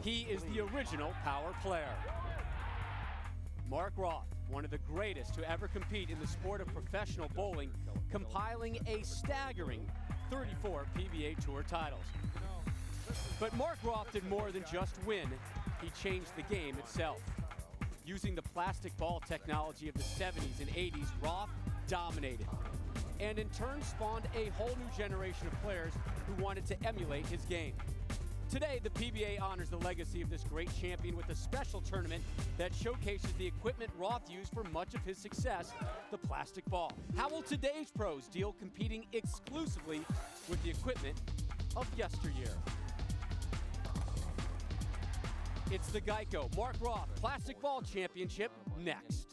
He is the original power player. Mark Roth, one of the greatest to ever compete in the sport of professional bowling, compiling a staggering 34 PBA Tour titles. But Mark Roth did more than just win. He changed the game itself. Using the plastic ball technology of the 70s and 80s, Roth dominated, and in turn spawned a whole new generation of players who wanted to emulate his game. Today, the PBA honors the legacy of this great champion with a special tournament that showcases the equipment Roth used for much of his success, the plastic ball. How will today's pros deal competing exclusively with the equipment of yesteryear? It's the GEICO Mark Roth Plastic Ball Championship next.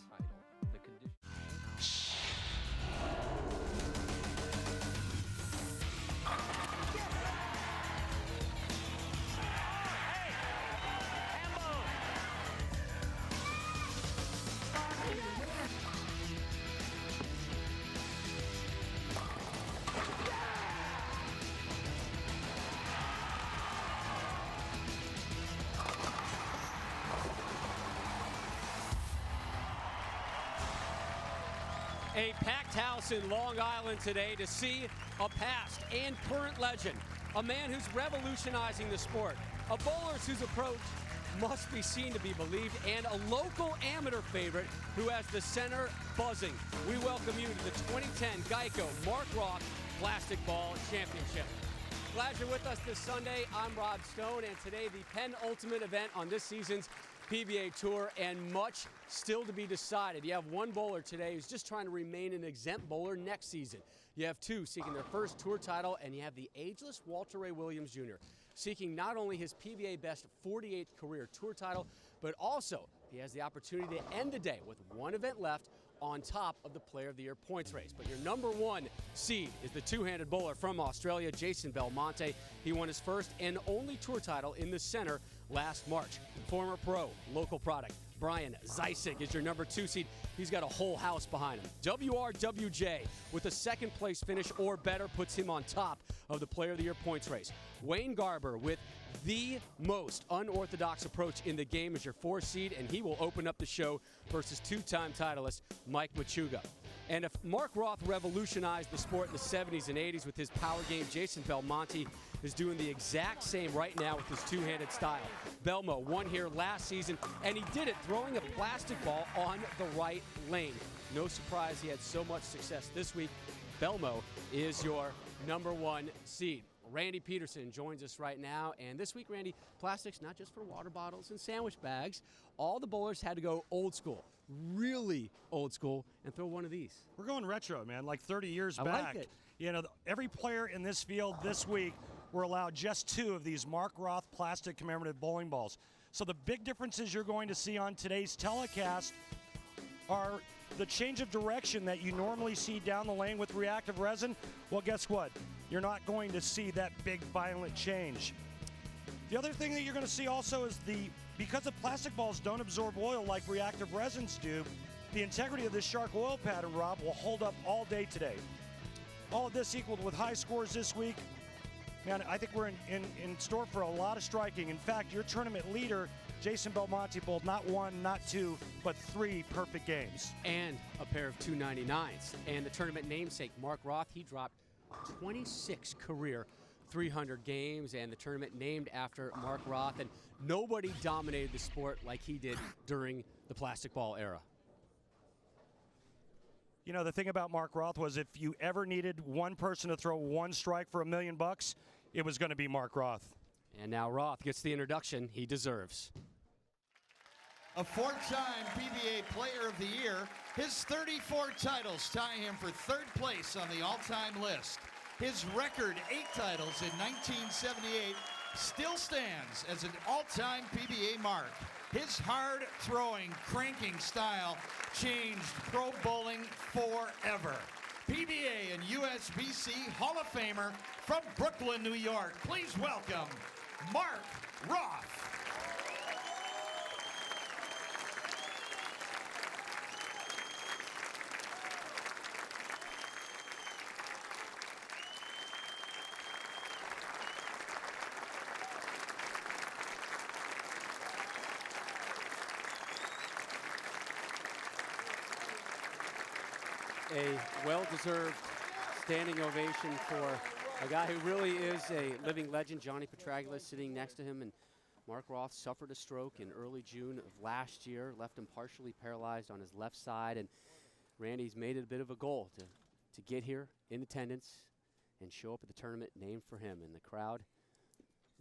A packed house in Long Island today to see a past and current legend, a man who's revolutionizing the sport, a bowler whose approach must be seen to be believed, and a local amateur favorite who has the center buzzing. We welcome you to the 2010 GEICO Mark Roth Plastic Ball Championship. Glad you're with us this Sunday. I'm Rob Stone, and today the penultimate event on this season's PBA Tour, and much still to be decided. You have one bowler today who's just trying to remain an exempt bowler next season. You have two seeking their first tour title, and you have the ageless Walter Ray Williams Jr. seeking not only his PBA best 48th career tour title, but also he has the opportunity to end the day with one event left on top of the Player of the Year points race. But your number one seed is the two-handed bowler from Australia, Jason Belmonte. He won his first and only tour title in the center last March. Former pro, local product, Brian Ziesig is your number two seed. He's got a whole house behind him. WRWJ with a second place finish or better puts him on top of the Player of the Year points race. Wayne Garber with the most unorthodox approach in the game is your four seed, and he will open up the show versus two-time titleist Mike Machuga. And if Mark Roth revolutionized the sport in the 70s and 80s with his power game, Jason Belmonte is doing the exact same right now with his two-handed style. Belmo won here last season, and he did it throwing a plastic ball on the right lane. No surprise he had so much success this week. Belmo is your number one seed. Randy Peterson joins us right now, and this week, Randy, plastics not just for water bottles and sandwich bags. All the bowlers had to go old school, really old school, and throw one of these. We're going retro, man, like 30 years back. I like it. You know, every player in this field this week were allowed just two of these Mark Roth plastic commemorative bowling balls. So the big differences you're going to see on today's telecast are the change of direction that you normally see down the lane with reactive resin. Well, guess what? You're not going to see that big violent change. The other thing that you're going to see also is because the plastic balls don't absorb oil like reactive resins do, the integrity of this shark oil pattern, Rob, will hold up all day today. All of this equaled with high scores this week. Man, I think we're in store for a lot of striking. In fact, your tournament leader, Jason Belmonte, bowled not one, not two, but three perfect games. And a pair of 299s. And the tournament namesake, Mark Roth, he dropped 26 career 300 games, and the tournament named after Mark Roth. And nobody dominated the sport like he did during the plastic ball era. You know, the thing about Mark Roth was if you ever needed one person to throw one strike for $1 million, it was going to be Mark Roth. And now Roth gets the introduction he deserves. A four-time PBA Player of the Year, his 34 titles tie him for third place on the all-time list. His record, 8 titles in 1978, still stands as an all-time PBA mark. His hard-throwing, cranking style changed pro bowling forever. PBA and USBC Hall of Famer from Brooklyn, New York. Please welcome Mark Roth. A well-deserved standing ovation for a guy who really is a living legend. Johnny Petraglia sitting next to him, and Mark Roth suffered a stroke in early June of last year, left him partially paralyzed on his left side, and Randy's made it a bit of a goal to get here in attendance and show up at the tournament named for him. And the crowd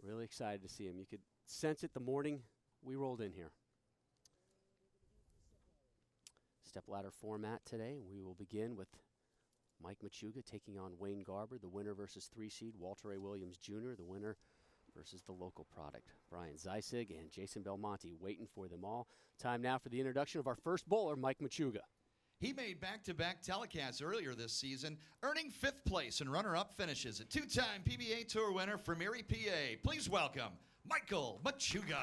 really excited to see him. You could sense it the morning we rolled in here. Stepladder format today. We will begin with Mike Machuga taking on Wayne Garber, the winner versus 3 seed Walter A. Williams Jr., the winner versus the local product. Brian Ziesig and Jason Belmonte waiting for them all. Time now for the introduction of our first bowler, Mike Machuga. He made back-to-back telecasts earlier this season, earning 5th place and runner-up finishes. A 2-time PBA Tour winner from Erie, PA. Please welcome Michael Machuga.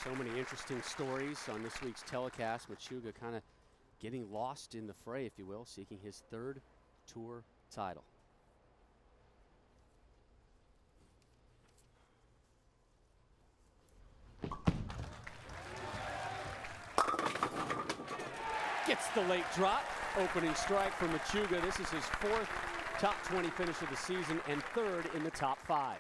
So many interesting stories on this week's telecast. Machuga kind of getting lost in the fray, if you will, seeking his 3rd tour title. Gets the late drop. Opening strike for Machuga. This is his 4th top 20 finish of the season and 3rd in the top 5.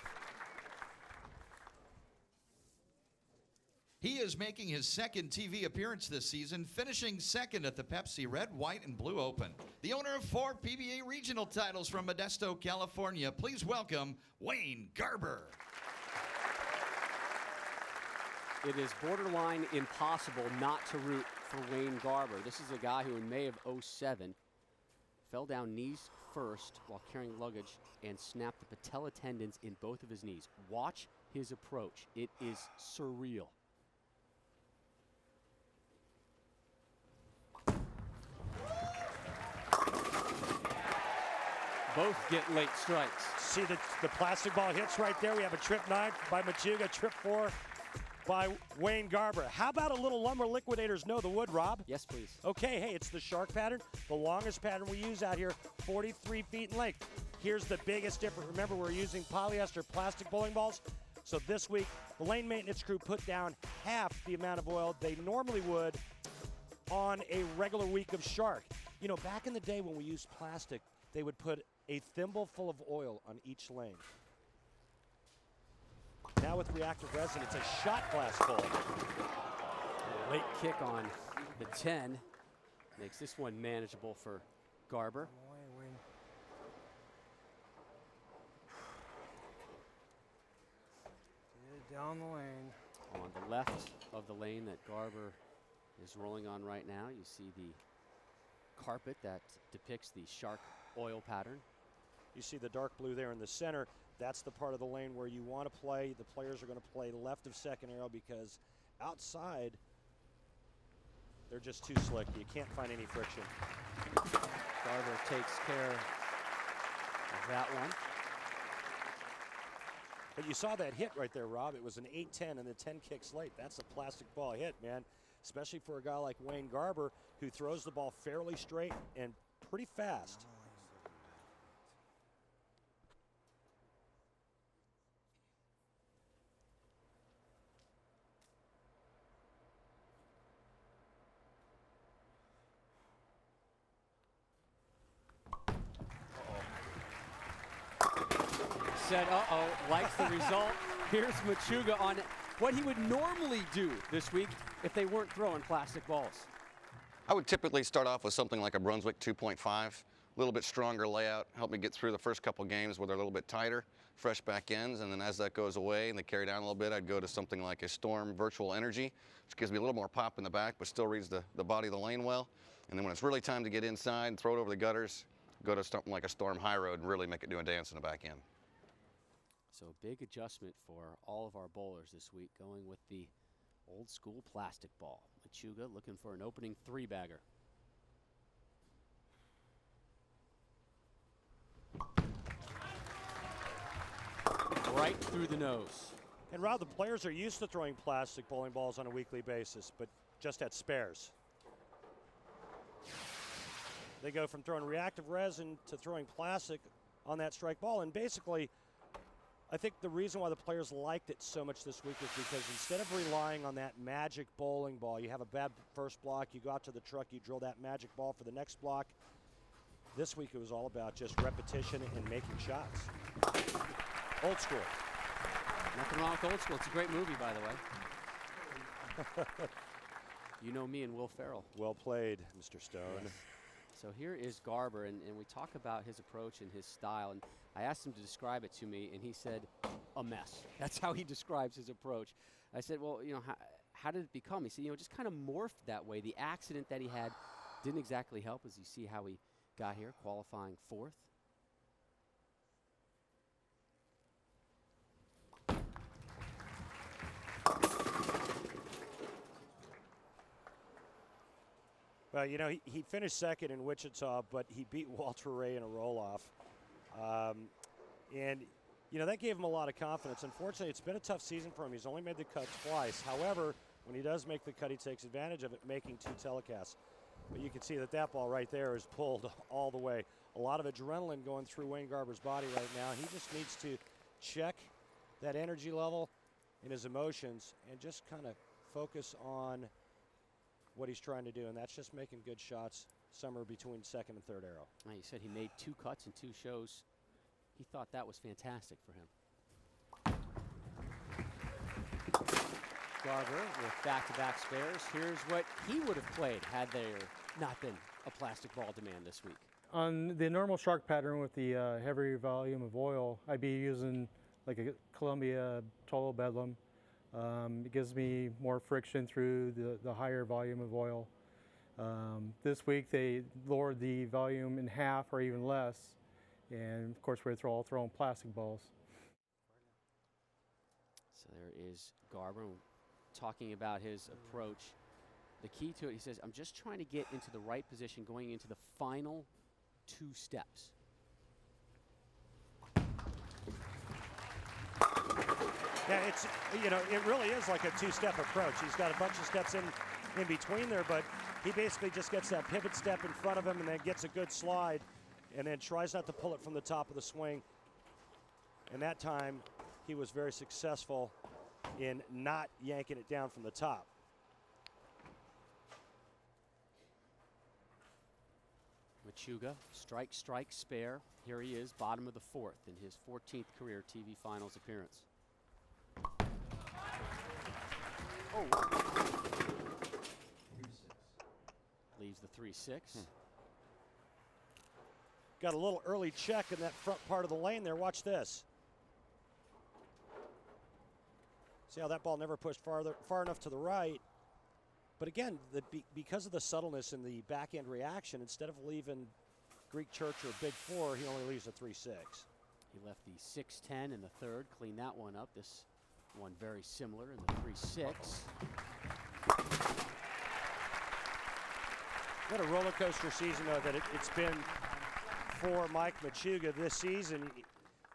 He is making his 2nd TV appearance this season, finishing 2nd at the Pepsi Red, White, and Blue Open. The owner of 4 PBA regional titles from Modesto, California, please welcome Wayne Garber. It is borderline impossible not to root for Wayne Garber. This is a guy who in May of '07 fell down knees first while carrying luggage and snapped the patella tendons in both of his knees. Watch his approach. It is surreal. Both get late strikes. See the plastic ball hits right there. We have a trip 9 by Machuga, trip 4 by Wayne Garber. How about a little Lumber Liquidators Know the Wood, Rob? Yes, please. Okay, hey, it's the shark pattern, the longest pattern we use out here, 43 feet in length. Here's the biggest difference. Remember, we're using polyester plastic bowling balls. So this week, the lane maintenance crew put down half the amount of oil they normally would on a regular week of shark. You know, back in the day when we used plastic, they would put a thimble full of oil on each lane. Now with reactive resin, it's a shot glass bowl. Late kick on the 10 makes this one manageable for Garber. Get it down the lane. On the left of the lane that Garber is rolling on right now, you see the carpet that depicts the shark oil pattern. You see the dark blue there in the center. That's the part of the lane where you want to play. The players are going to play left of second arrow because outside, they're just too slick. You can't find any friction. Garber takes care of that one. But you saw that hit right there, Rob. It was an 8-10 and the 10 kicks late. That's a plastic ball hit, man. Especially for a guy like Wayne Garber who throws the ball fairly straight and pretty fast. Said, uh-oh, likes the result. Here's Machuga on what he would normally do this week if they weren't throwing plastic balls. I would typically start off with something like a Brunswick 2.5, a little bit stronger layout, help me get through the first couple games where they're a little bit tighter, fresh back ends, and then as that goes away and they carry down a little bit, I'd go to something like a Storm Virtual Energy, which gives me a little more pop in the back, but still reads the body of the lane well. And then when it's really time to get inside and throw it over the gutters, go to something like a Storm High Road and really make it do a dance in the back end. So a big adjustment for all of our bowlers this week, going with the old school plastic ball. Machuga looking for an opening 3-bagger. Right through the nose. And Rob, the players are used to throwing plastic bowling balls on a weekly basis, but just at spares. They go from throwing reactive resin to throwing plastic on that strike ball, and basically I think the reason why the players liked it so much this week is because instead of relying on that magic bowling ball, you have a bad first block, you go out to the truck, you drill that magic ball for the next block. This week it was all about just repetition and making shots. Old school. Nothing wrong with old school. It's a great movie, by the way. You know me and Will Ferrell. Well played, Mr. Stone. Yes. So here is Garber, and we talk about his approach and his style. And I asked him to describe it to me, and he said, a mess. That's how he describes his approach. I said, well, you know, how did it become? He said, you know, just kind of morphed that way. The accident that he had didn't exactly help, as you see how he got here, qualifying 4th. Well, you know, he finished second in Wichita, but he beat Walter Ray in a roll-off. And, you know, that gave him a lot of confidence. Unfortunately, it's been a tough season for him. He's only made the cut twice. However, when he does make the cut, he takes advantage of it, making 2 telecasts. But you can see that that ball right there is pulled all the way. A lot of adrenaline going through Wayne Garber's body right now. He just needs to check that energy level and his emotions and just kind of focus on what he's trying to do, and that's just making good shots somewhere between second and third arrow. Well, you said he made 2 cuts in 2 shows. He thought that was fantastic for him. Garber with back-to-back spares. Here's what he would have played had there not been a plastic ball demand this week. On the normal shark pattern with the heavy volume of oil, I'd be using like a Columbia Total Bedlam. It gives me more friction through the higher volume of oil. This week they lowered the volume in half or even less, and of course we're all throwing plastic balls. So there is Garber talking about his approach. The key to it, he says, I'm just trying to get into the right position going into the final 2 steps. Yeah, it's, you know, it really is like a 2-step approach. He's got a bunch of steps in between there, but he basically just gets that pivot step in front of him and then gets a good slide and then tries not to pull it from the top of the swing. And that time, he was very successful in not yanking it down from the top. Machuga, strike, strike, spare. Here he is, bottom of the 4th in his 14th career TV Finals appearance. Oh. Leaves the 3-6. Got a little early check in that front part of the lane there. Watch this. See how that ball never pushed far enough to the right. But again, because of the subtleness in the backhand reaction, instead of leaving Greek Church or Big 4, he only leaves a 3-6. He left the 6-10 in the 3rd, cleaned that one up. This one very similar in the 3-6. What a roller coaster season, though, that it's been for Mike Machuga this season.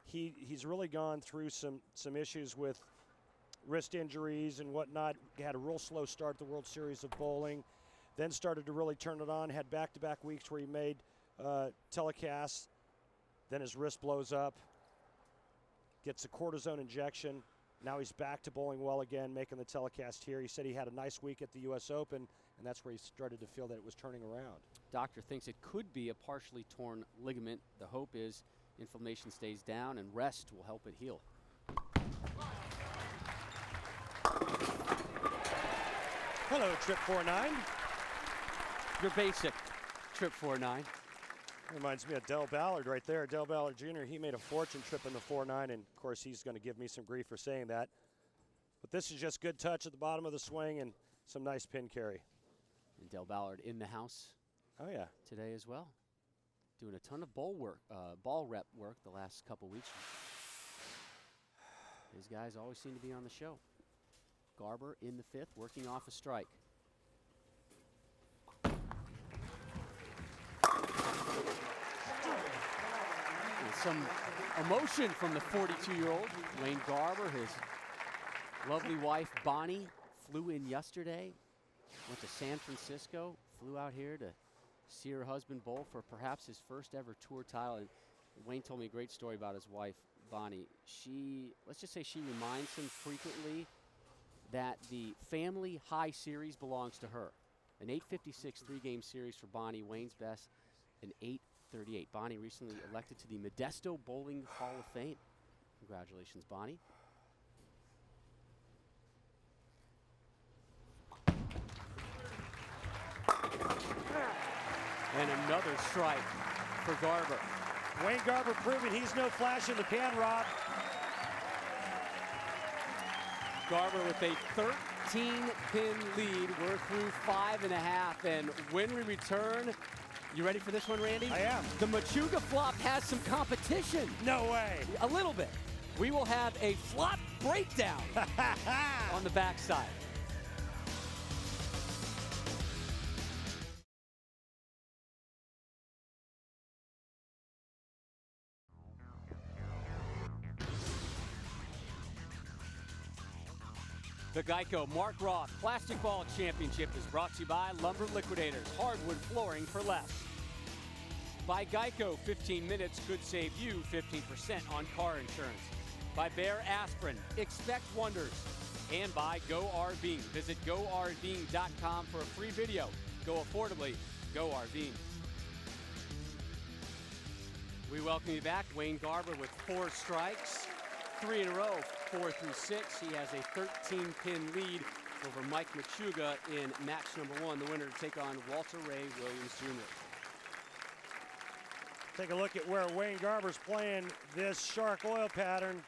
He's really gone through some issues with wrist injuries and whatnot. He had a real slow start to the World Series of Bowling, then started to really turn it on, had back-to-back weeks where he made telecasts, then his wrist blows up, gets a cortisone injection. Now he's back to bowling well again, making the telecast here. He said he had a nice week at the U.S. Open, and that's where he started to feel that it was turning around. Doctor thinks it could be a partially torn ligament. The hope is inflammation stays down and rest will help it heal. Hello, Trip 49. Your basic Trip 49. Reminds me of Del Ballard right there. Del Ballard Jr., he made a fortune tripping the 4-9, and of course he's going to give me some grief for saying that. But this is just good touch at the bottom of the swing and some nice pin carry. And Del Ballard in the house. Oh yeah. Today as well. Doing a ton of ball rep work the last couple weeks. His guys always seem to be on the show. Garber in the 5th, working off a strike. And some emotion from the 42-year-old. Wayne Garber, his lovely wife Bonnie, flew in yesterday, went to San Francisco, flew out here to see her husband bowl for perhaps his first ever tour title. And Wayne told me a great story about his wife. Bonnie, let's just say she reminds him frequently that the family high series belongs to her. An 856 three-game series for Bonnie, Wayne's best, an 838. Bonnie recently elected to the Modesto Bowling Hall of Fame. Congratulations, Bonnie. And another strike for Garber. Wayne Garber proving he's no flash in the pan, Rob. Garber with a 13-pin lead. We're through 5.5, and when we return, you ready for this one, Randy? I am. The Machuga flop has some competition. No way. A little bit. We will have a flop breakdown on the backside. The Geico Mark Roth Plastic Ball Championship is brought to you by Lumber Liquidators, hardwood flooring for less. By Geico, 15 minutes could save you 15% on car insurance. By Bear Aspirin, expect wonders. And by Go RVing. Visit GoRVing.com for a free video. Go affordably, Go RVing. We welcome you back. Wayne Garber with 4 strikes. 3 in a row, 4 through 6. He has a 13-pin lead over Mike Machuga in match number 1. The winner to take on Walter Ray Williams Jr. Take a look at where Wayne Garber's playing this Shark oil pattern.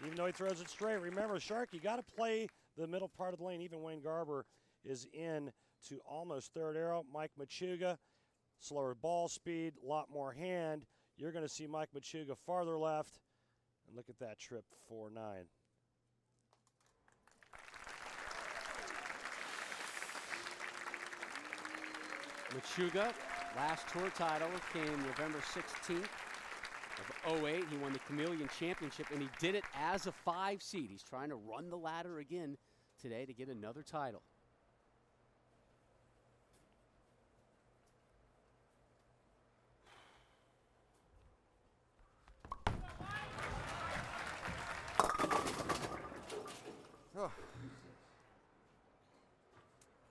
Even though he throws it straight, remember, Shark, you got to play the middle part of the lane. Even Wayne Garber is in to almost third arrow. Mike Machuga, slower ball speed, a lot more hand. You're going to see Mike Machuga farther left. And look at that trip, 4-9. Machuga, last tour title came November 16th of 08. He won the Chameleon Championship, and he did it as a 5 seed. He's trying to run the ladder again today to get another title.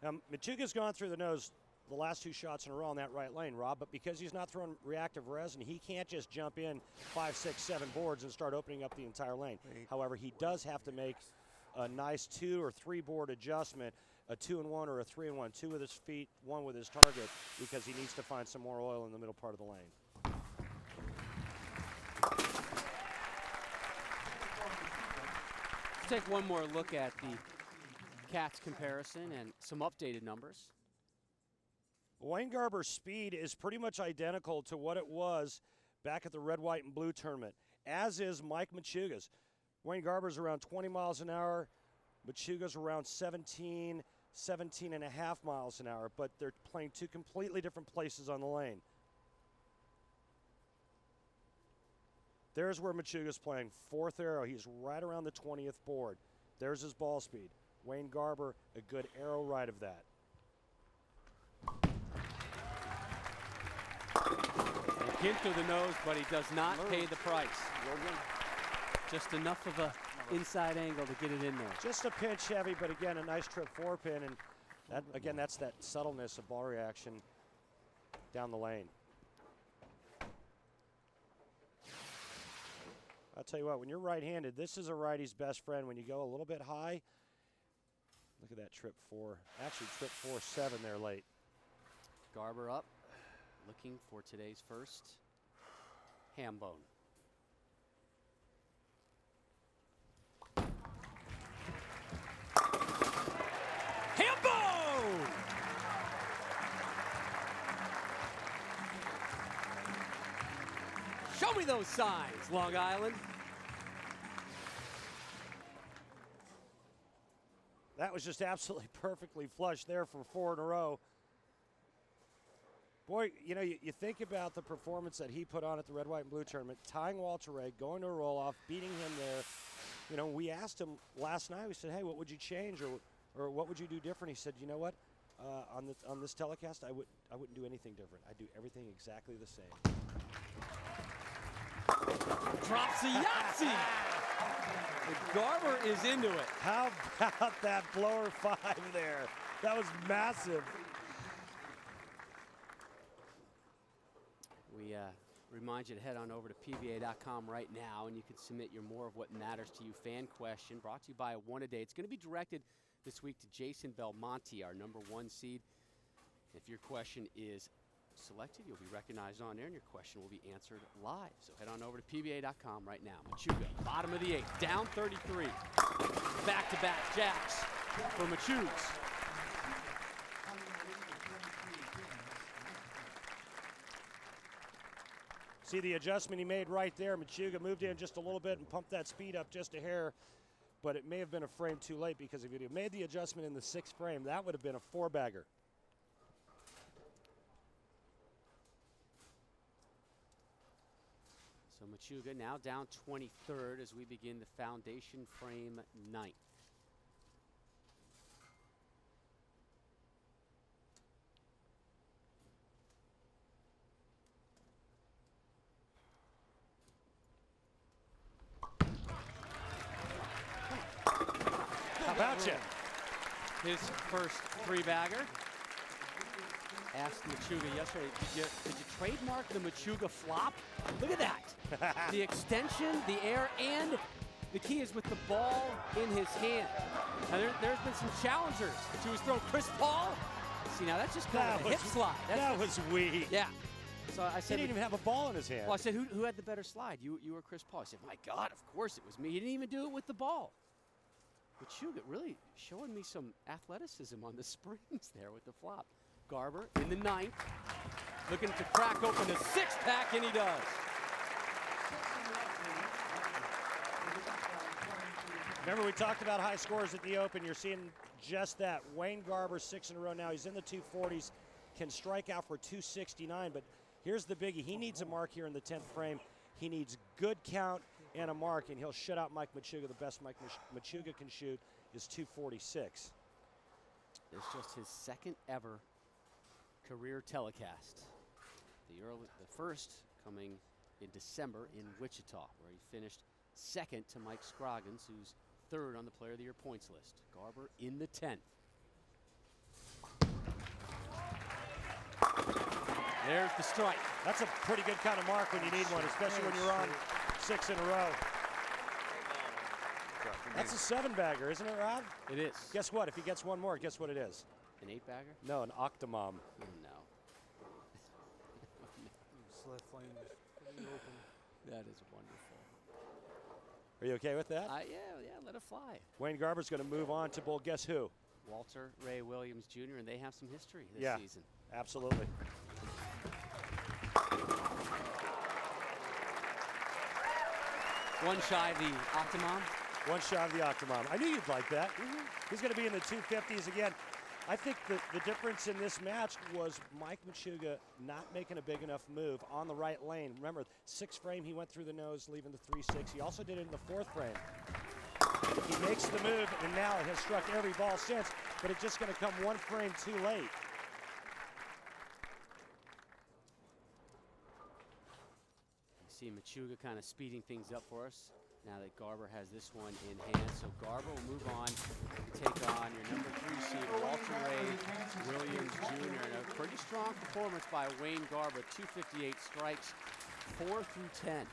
Now, Machuga's gone through the nose the last 2 shots in a row on that right lane, Rob, but because he's not throwing reactive resin, he can't just jump in 5, 6, 7 boards and start opening up the entire lane. However, he does have to make a nice 2 or 3 board adjustment, a 2-1 or a 3-1, 2 with his feet, 1 with his target, because he needs to find some more oil in the middle part of the lane. Let's take one more look at the Cats comparison and some updated numbers. Wayne Garber's speed is pretty much identical to what it was back at the red, white, and blue tournament, as is Mike Machuga's. Wayne Garber's around 20 miles an hour. Machuga's around 17 and a half miles an hour, but they're playing 2 completely different places on the lane. There's where Machuga's playing, 4th arrow. He's right around the 20th board. There's his ball speed. Wayne Garber, a good arrow right of that. Hint through the nose, but he does not pay the price. Just enough of a inside angle to get it in there. Just a pinch heavy, but again, a nice trip 4-pin, and that, again, that's that subtleness of ball reaction down the lane. I'll tell you what, when you're right-handed, this is a righty's best friend. When you go a little bit high, look at that trip 4. Actually, trip 4-7 there late. Garber up, looking for today's first ham bone. Ham bone! Show me those signs, Long Island. That was just absolutely perfectly flush there for 4 in a row. Boy, you know, you think about the performance that he put on at the red, white, and blue tournament, tying Walter Ray, going to a roll-off, beating him there. You know, we asked him last night, we said, hey, what would you change or what would you do different? He said, you know what, on this telecast, I wouldn't do anything different. I'd do everything exactly the same. Drops the Yahtzee. Garber is into it. How about that blower 5 there? That was massive. We remind you to head on over to PBA.com right now, and you can submit your More of What Matters to You fan question, brought to you by One A Day. It's going to be directed this week to Jason Belmonte, our #1 seed. If your question is selected, you'll be recognized on air, and your question will be answered live. So head on over to PBA.com right now. Machuga, bottom of the 8th, down 33. Back-to-back jacks for Machuga. See the adjustment he made right there. Machuga moved in just a little bit and pumped that speed up just a hair, but it may have been a frame too late, because if he'd have made the adjustment in the 6th frame, that would have been a 4-bagger. So Machuga now down 23rd as we begin the foundation frame 9th. How about you? His first 3-bagger. Asked Machuga yesterday, did you trademark the Machuga flop? Look at that. The extension, the air, and the key is with the ball in his hand. Now there's been some challengers to his throw. Chris Paul. See, now that's just kind of a hip slide. That was weak. Yeah. So I He said, didn't even have a ball in his hand. well, I said, who had the better slide? You or Chris Paul? I said, my God, of course it was me. He didn't even do it with the ball. Machuga really showing me some athleticism on the springs there with the flop. Garber in the 9th, looking to crack open a 6-pack, and he does. Remember, we talked about high scores at the Open. You're seeing just that. Wayne Garber, 6 in a row now. He's in the 240s, can strike out for 269, but here's the biggie. He needs a mark here in the 10th frame. He needs good count and a mark, and he'll shut out Mike Machuga. The best Mike Machuga can shoot is 246. It's just his 2nd ever career telecast. The first coming in December in Wichita, where he finished 2nd to Mike Scroggins, who's 3rd on the Player of the Year points list. Garber in the 10th. There's the strike. That's a pretty good kind of mark when you need one, especially when you're on 6 in a row. That's a 7-bagger, isn't it, Rob? It is. Guess what? If he gets one more, guess what it is? An 8-bagger? No, an octomom. Oh, no. That is wonderful. Are you okay with that? Yeah, let it fly. Wayne Garber's going to move on to, well, guess who? Walter Ray Williams Jr., and they have some history this season. Absolutely. One shy of the Octomom. One shot of the octomom. I knew you'd like that. He's going to be in the 250s again. I think the difference in this match was Mike Machuga not making a big enough move on the right lane. Remember, 6th frame, he went through the nose, leaving the 3-6. He also did it in the 4th frame. He makes the move, and now it has struck every ball since, but it's just going to come 1 frame too late. You see Machuga kind of speeding things up for us now that Garber has this one in hand. So Garber will move on to take on your #3 seed, Walter Ray Williams Jr. And a pretty strong performance by Wayne Garber, 258 strikes, 4 through 10.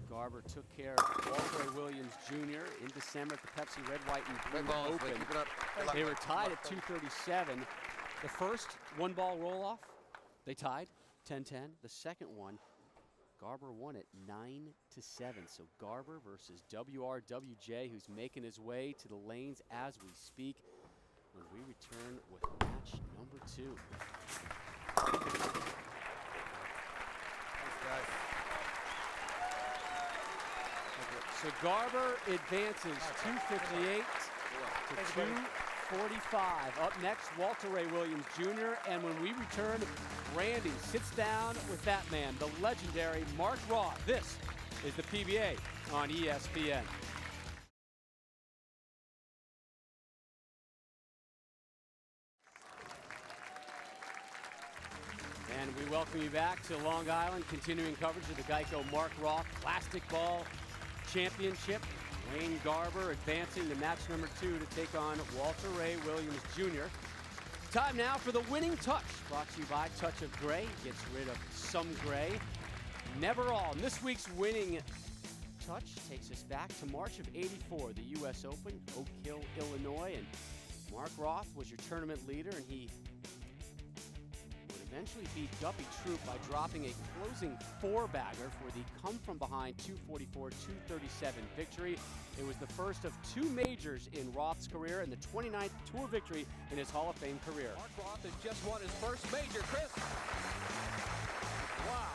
Garber took care of Walter Ray Williams Jr. in December at the Pepsi Red, White, and Blue Open. Keep it up. They were tied at 237. The first 1-ball roll-off, they tied 10-10. The second one, Garber won it 9-7. So Garber versus WRWJ, who's making his way to the lanes as we speak, when we return with match #2. Thanks, guys. So Garber advances 258 to 245. Up next, Walter Ray Williams Jr. And when we return, Randy sits down with that man, the legendary Mark Roth. This is the PBA on ESPN. And we welcome you back to Long Island, continuing coverage of the GEICO Mark Roth Plastic Ball Championship. Wayne Garber advancing to match number 2 to take on Walter Ray Williams Jr. Time now for the winning touch, brought to you by Touch of Gray. Gets rid of some gray, never all. And this week's winning touch takes us back to March of '84, the U.S. Open, Oak Hill, Illinois. And Mark Roth was your tournament leader, and he would eventually beat Guppy Troop by dropping a closing 4-bagger for the come-from-behind 244-237 victory. It was the first of 2 majors in Roth's career and the 29th tour victory in his Hall of Fame career. Mark Roth has just won his first major, Chris. Wow.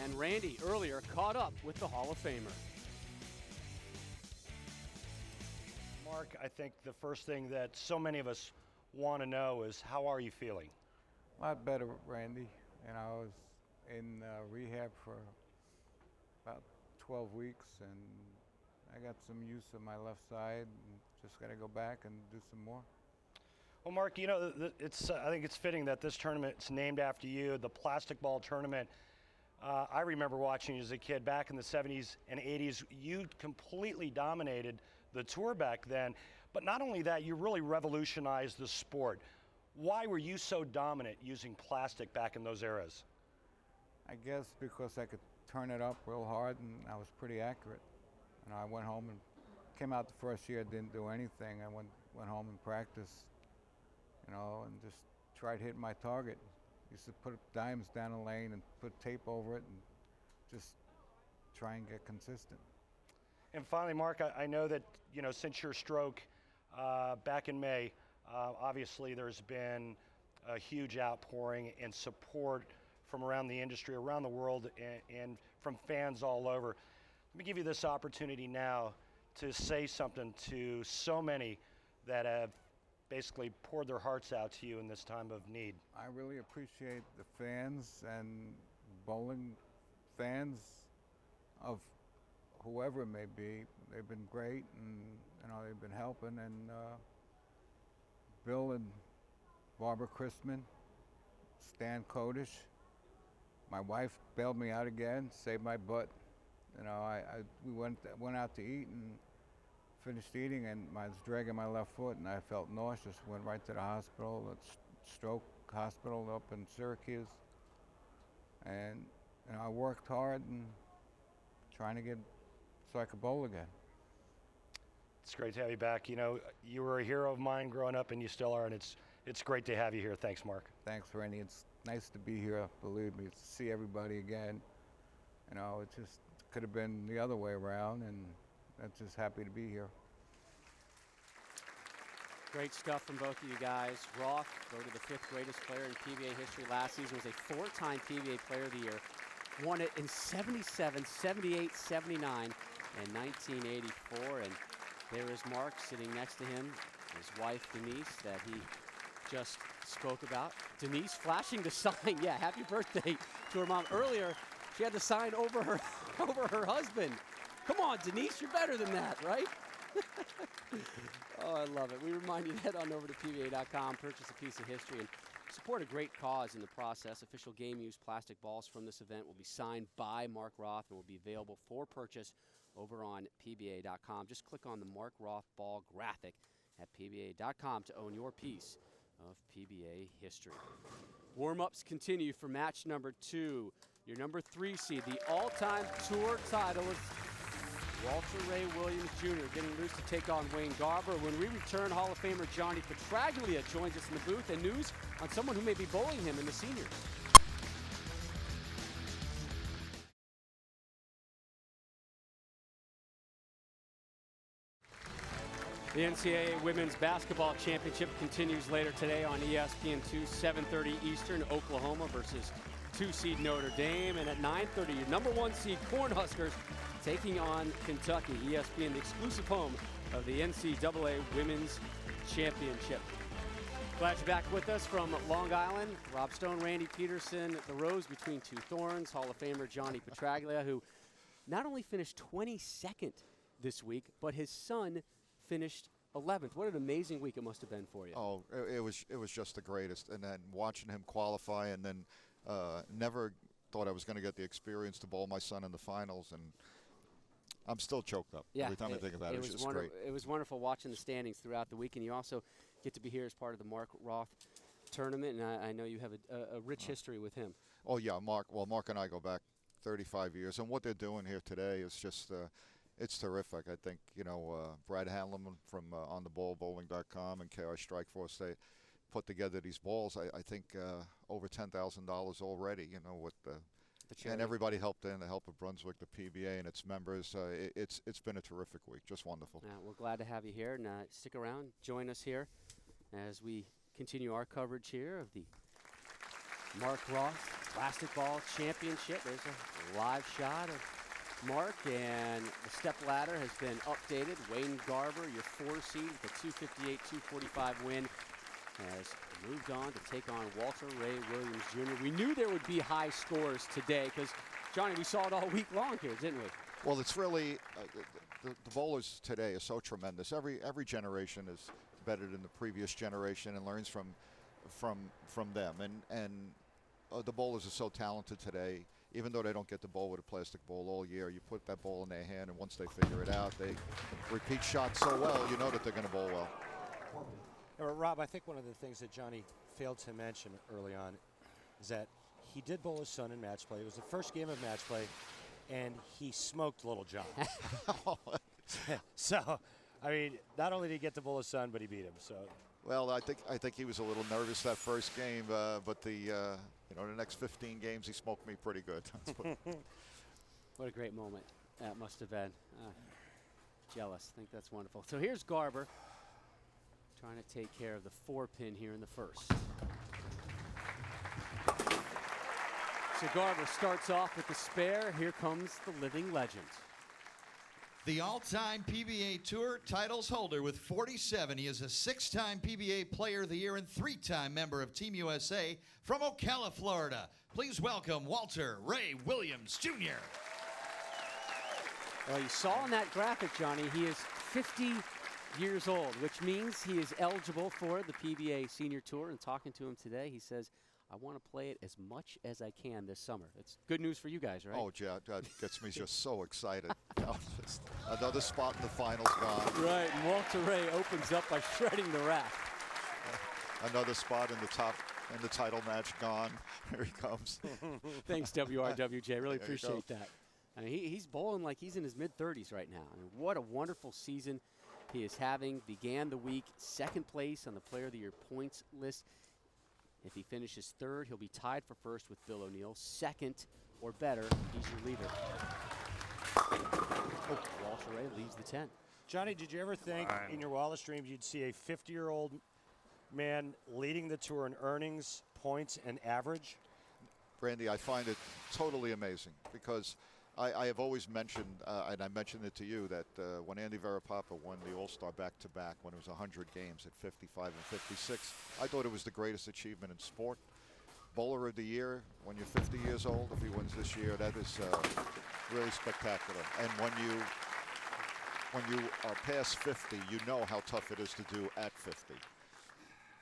And Randy earlier caught up with the Hall of Famer. Mark, I think the first thing that so many of us want to know is, how are you feeling? A lot better, Randy. And I was in rehab for about 12 weeks, and I got some use of my left side, and just got to go back and do some more. Well, Mark, you know, I think it's fitting that this tournament's named after you, the Plastic Ball Tournament. I remember watching you as a kid back in the 70s and 80s. You completely dominated the tour back then, but not only that, you really revolutionized the sport. Why were you so dominant using plastic back in those eras? I guess because I could turn it up real hard, and I was pretty accurate. And I went home and came out the first year, didn't do anything. I went home and practiced, you know, and just tried hitting my target. Used to put dimes down the lane and put tape over it and just try and get consistent. And finally, Mark, I know that, you know, since your stroke back in May, obviously there's been a huge outpouring and support from around the industry, around the world, and from fans all over. Let me give you this opportunity now to say something to so many that have basically poured their hearts out to you in this time of need. I really appreciate the fans and bowling fans of whoever it may be. They've been great, and you know, they've been helping. And Bill and Barbara Christman, Stan Kodish, my wife bailed me out again, saved my butt. You know, we went out to eat and finished eating, and I was dragging my left foot, and I felt nauseous. Went right to the hospital, stroke hospital up in Syracuse, and you know, I worked hard and trying to get so I could bowl again. It's great to have you back. You know, you were a hero of mine growing up, and you still are, and it's great to have you here. Thanks, Mark. Thanks, Randy. It's nice to be here, believe me, to see everybody again. You know, it just could have been the other way around, and I'm just happy to be here. Great stuff from both of you guys. Roth, voted the 5th greatest player in PBA history last season, was a 4-time PBA Player of the Year. Won it in 77, 78, 79, and 1984. And there is Mark sitting next to him, his wife Denise, that he just spoke about. Denise flashing the sign. Yeah, happy birthday to her mom. Earlier, she had the sign over her husband. Come on, Denise, you're better than that, right? Oh, I love it. We remind you to head on over to PBA.com, purchase a piece of history, and support a great cause in the process. Official game-use plastic balls from this event will be signed by Mark Roth and will be available for purchase over on PBA.com. Just click on the Mark Roth ball graphic at PBA.com to own your piece of PBA history. Warm-ups continue for match number 2. Your number 3 seed, the all-time tour title is Walter Ray Williams Jr. getting loose to take on Wayne Garber. When we return, Hall of Famer Johnny Petraglia joins us in the booth, and news on someone who may be bowling him in the seniors. The NCAA Women's Basketball Championship continues later today on ESPN2, 7:30 Eastern, Oklahoma versus 2-seed Notre Dame. And at 9:30, your number 1 seed Cornhuskers taking on Kentucky. ESPN, the exclusive home of the NCAA Women's Championship. Glad you're back with us from Long Island. Rob Stone, Randy Peterson, the rose between 2 thorns. Hall of Famer Johnny Petraglia, who not only finished 22nd this week, but his son finished 11th. What an amazing week it must have been for you. Oh, it was just the greatest. And then watching him qualify, and then never thought I was going to get the experience to bowl my son in the finals, and I'm still choked up every time I think about it. It's just great. It was wonderful watching the standings throughout the week, and you also get to be here as part of the Mark Roth tournament, and I know you have a rich history with him. Oh, yeah, Mark. Well, Mark and I go back 35 years, and what they're doing here today is just it's terrific. I think, Brad Hanlon from ontheballbowling.com and KR Strikeforce, they put together these balls. I think over $10,000 already, with and everybody helped in, the help of Brunswick, the PBA, and its members. It's been a terrific week, just wonderful. We're glad to have you here, and stick around, join us here as we continue our coverage here of the Mark Roth Plastic Ball Championship. There's a live shot of Mark, and the Stepladder has been updated. Wayne Garber, your 4 seed with a 258-245 win, has moved on to take on Walter Ray Williams Jr. We knew there would be high scores today because, Johnny, we saw it all week long here, didn't we? Well, it's really the bowlers today are so tremendous. Every generation is better than the previous generation and learns from them. And the bowlers are so talented today. Even though they don't get to bowl with a plastic ball all year, you put that ball in their hand, and once they figure it out, they repeat shots so well, you know that they're going to bowl well. Rob, I think one of the things that Johnny failed to mention early on is that he did bowl his son in match play. It was the first game of match play, and he smoked Little John. So, I mean, not only did he get to bowl his son, but he beat him. So, well, I think he was a little nervous that first game, but the next 15 games he smoked me pretty good. What a great moment that must have been. Jealous. I think that's wonderful. So here's Garber trying to take care of the 4-pin here in the first. So Garber starts off with the spare. Here comes the living legend. The all-time PBA Tour titles holder with 47. He is a 6-time PBA Player of the Year and 3-time member of Team USA from Ocala, Florida. Please welcome Walter Ray Williams, Jr. Well, you saw in that graphic, Johnny, he is 50 years old, which means he is eligible for the PBA Senior Tour. And talking to him today, he says, I want to play it as much as I can this summer. It's good news for you guys, right? Oh, yeah, that gets me just so excited. Just another spot in the finals gone. Right, and Walter Ray opens up by shredding the rack. Another spot in the title match gone. Here he comes. Thanks, WRWJ. Really appreciate that. I mean, he's bowling like he's in his mid-30s right now. I mean, what a wonderful season he is having. Began the week second place on the Player of the Year points list. If he finishes third, he'll be tied for first with Bill O'Neill. Second or better, he's your leader. Walter Ray leads the 10. Johnny, did you ever think in your wildest dreams you'd see a 50-year-old man leading the tour in earnings, points, and average? Brandy, I find it totally amazing because I have always mentioned, and I mentioned it to you, that when Andy Varapapa won the All-Star back-to-back when it was 100 games at 55 and 56, I thought it was the greatest achievement in sport. Bowler of the Year, when you're 50 years old, if he wins this year, that is really spectacular. And when you are past 50, you know how tough it is to do at 50.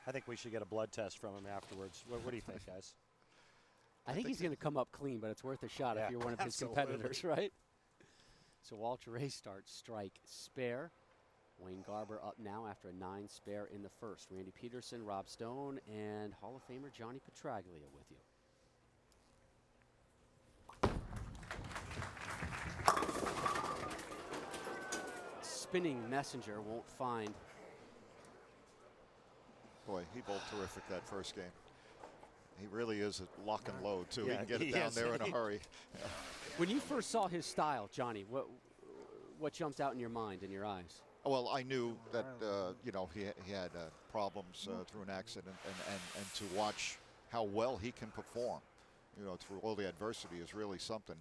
I think we should get a blood test from him afterwards. What do you think, guys? I think he's going to come up clean, but it's worth a shot if you're one of his competitors, right? So Walter Ray starts strike spare. Wayne Garber up now after a 9 spare in the first. Randy Peterson, Rob Stone, and Hall of Famer Johnny Petraglia with you. Spinning Messenger won't find. Boy, he bowled terrific that first game. He really is a lock and load, too. He can get it down there in a hurry. Yeah. When you first saw his style, Johnny, what jumped out in your mind, in your eyes? Well, I knew that, he had problems through an accident, and to watch how well he can perform, through all the adversity is really something.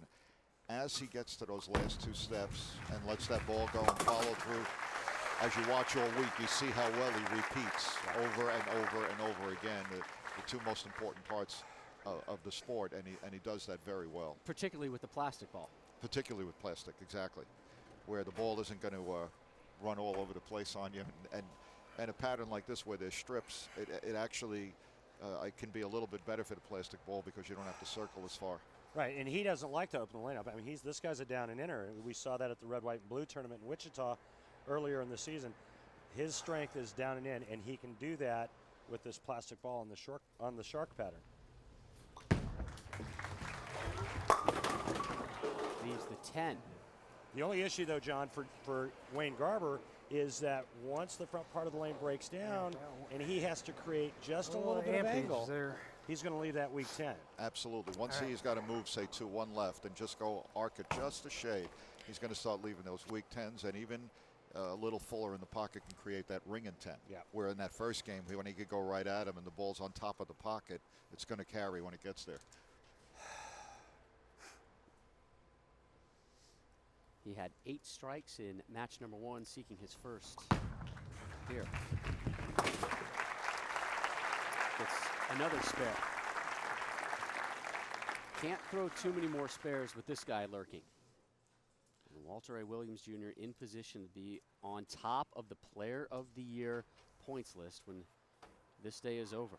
As he gets to those last 2 steps and lets that ball go and follow through, as you watch all week, you see how well he repeats over and over and over again the 2 most important parts of the sport, and he does that very well. Particularly with the plastic ball. Particularly with plastic, exactly, where the ball isn't going to run all over the place on you. And a pattern like this where there's strips, it actually it can be a little bit better for the plastic ball because you don't have to circle as far. Right, and he doesn't like to open the lane up. I mean, this guy's a down and inner. We saw that at the red, white, and blue tournament in Wichita earlier in the season. His strength is down and in, and he can do that with this plastic ball on the shark pattern. Leaves the 10. The only issue, though, John, for Wayne Garber is that once the front part of the lane breaks down and he has to create just a little bit of angle, he's going to leave that weak 10. Absolutely. Once he's got to move, say, 2-1 left and just go arc it just a shade, he's going to start leaving those weak 10s, and even a little fuller in the pocket can create that ring and 10. Yeah. Where in that first game, when he could go right at him and the ball's on top of the pocket, it's going to carry when it gets there. He had 8 strikes in match number 1, seeking his first here. It's another spare. Can't throw too many more spares with this guy lurking. And Walter A. Williams Jr. in position to be on top of the Player of the Year points list when this day is over.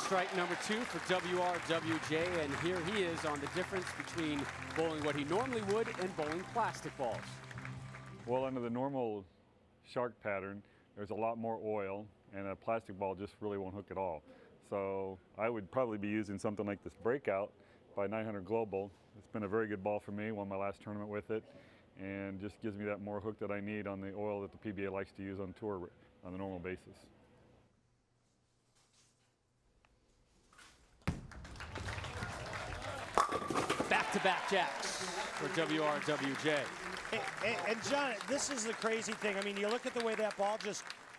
Strike number 2 for WRWJ, and here he is on the difference between bowling what he normally would and bowling plastic balls. Well, under the normal shark pattern, there's a lot more oil, and a plastic ball just really won't hook at all. So I would probably be using something like this Breakout by 900 Global. It's been a very good ball for me, won my last tournament with it, and just gives me that more hook that I need on the oil that the PBA likes to use on tour on a normal basis. Back-to-back jacks for WRWJ. And John, this is the crazy thing. I mean, you look at the way that ball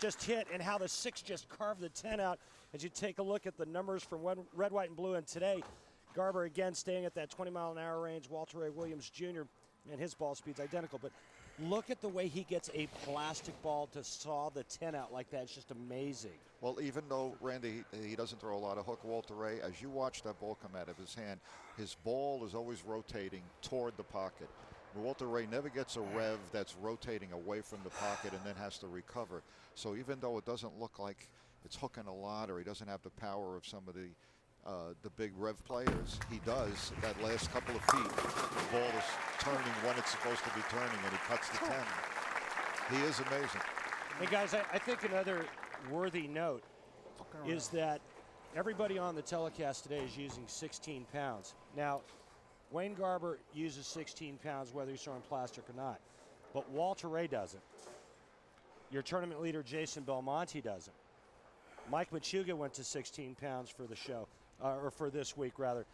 just hit and how the 6 just carved the 10 out. As you take a look at the numbers from red, white, and blue, and today, Garber again staying at that 20-mile-an-hour range. Walter A. Williams Jr., and his ball speed's identical. But look at the way he gets a plastic ball to saw the 10 out like that. It's just amazing. Well, even though, Randy, he doesn't throw a lot of hook, Walter Ray, as you watch that ball come out of his hand, his ball is always rotating toward the pocket. Walter Ray never gets a rev that's rotating away from the pocket and then has to recover. So even though it doesn't look like it's hooking a lot or he doesn't have the power of some of the big rev players, he does that last couple of feet. The ball is turning when it's supposed to be turning, and he cuts the 10. He is amazing. Hey, guys, I think another worthy note is that everybody on the telecast today is using 16 pounds. Now, Wayne Garber uses 16 pounds whether he's throwing plastic or not, but Walter Ray doesn't. Your tournament leader, Jason Belmonte, doesn't. Mike Machuga went to 16 pounds for the show, or for this week, rather.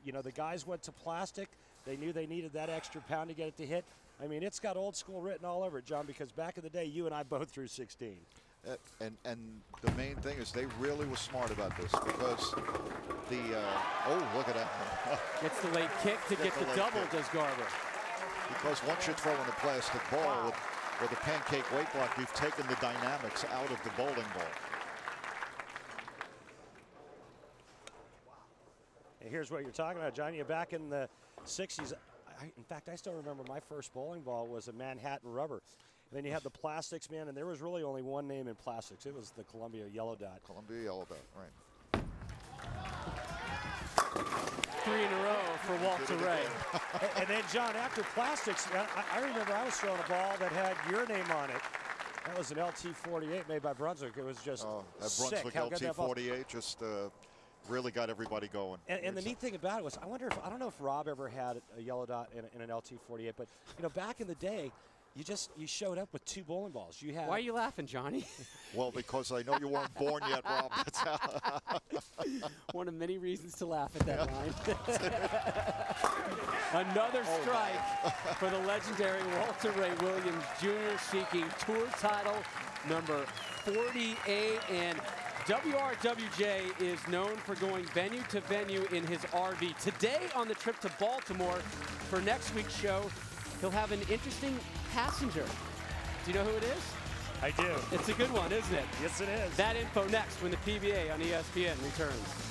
You know, the guys went to plastic. They knew they needed that extra pound to get it to hit. I mean, it's got old school written all over it, John, because back in the day, you and I both threw 16. And the main thing is they really were smart about this because the oh, look at that. Gets the late kick to get the double, does Garber. Because once you're throwing a plastic ball with a pancake weight block, you've taken the dynamics out of the bowling ball. And here's what you're talking about, John. You're back in the 60s. In fact, I still remember my first bowling ball was a Manhattan rubber. And then you had the plastics, man, and there was really only one name in plastics. It was the Columbia Yellow Dot. Columbia Yellow Dot, right. 3 in a row for Walter Ray. And then, John, after plastics, I remember I was throwing a ball that had your name on it. That was an LT-48 made by Brunswick. It was just that sick. Brunswick LT-48 just really got everybody going. And the neat thing about it was, I don't know if Rob ever had a Yellow Dot in an LT-48, but you know, back in the day, you showed up with 2 bowling balls. You had. Why are you laughing, Johnny? Well, because I know you weren't born yet, Rob. That's how. One of many reasons to laugh at that line. Another strike for the legendary Walter Ray Williams Jr. seeking tour title number 48. And WRWJ is known for going venue to venue in his RV. Today on the trip to Baltimore for next week's show, he'll have an interesting passenger. Do you know who it is? I do. It's a good one, isn't it? Yes, it is. That info next when the PBA on ESPN returns.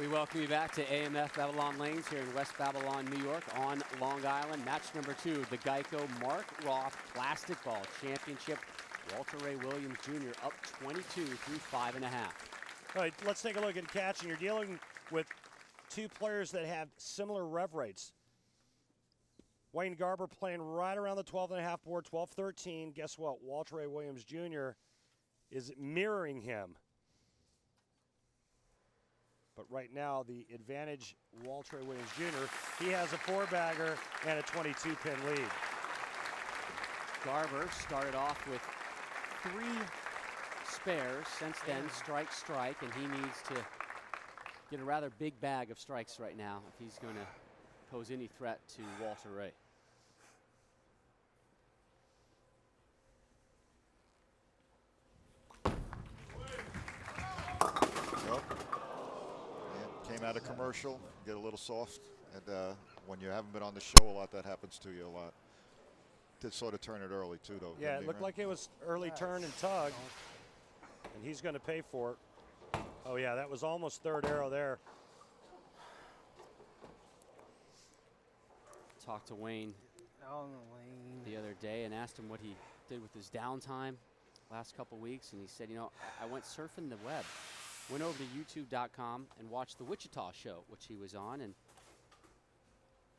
We welcome you back to AMF Babylon Lanes here in West Babylon, New York on Long Island. Match number 2, the GEICO Mark Roth Plastic Ball Championship. Walter Ray Williams Jr. up 22 through 5.5. All right, let's take a look at catching. You're dealing with two players that have similar rev rates. Wayne Garber playing right around the 12.5 board, 12-13. Guess what? Walter Ray Williams Jr. is mirroring him. But right now, the advantage, Walter Ray Williams Jr., he has a 4-bagger and a 22-pin lead. Garber started off with 3 spares. Since then, strike, and he needs to get a rather big bag of strikes right now if he's going to pose any threat to Walter Ray. Came out of commercial, get a little soft, and when you haven't been on the show a lot, that happens to you a lot. Did sort of turn it early too, though. Yeah, it looked like it was early turn and tug, and he's going to pay for it. Oh yeah, that was almost third arrow there. Talked to Wayne the other day and asked him what he did with his downtime last couple weeks, and he said, you know, I went surfing the web. Went over to YouTube.com and watched the Wichita show, which he was on, and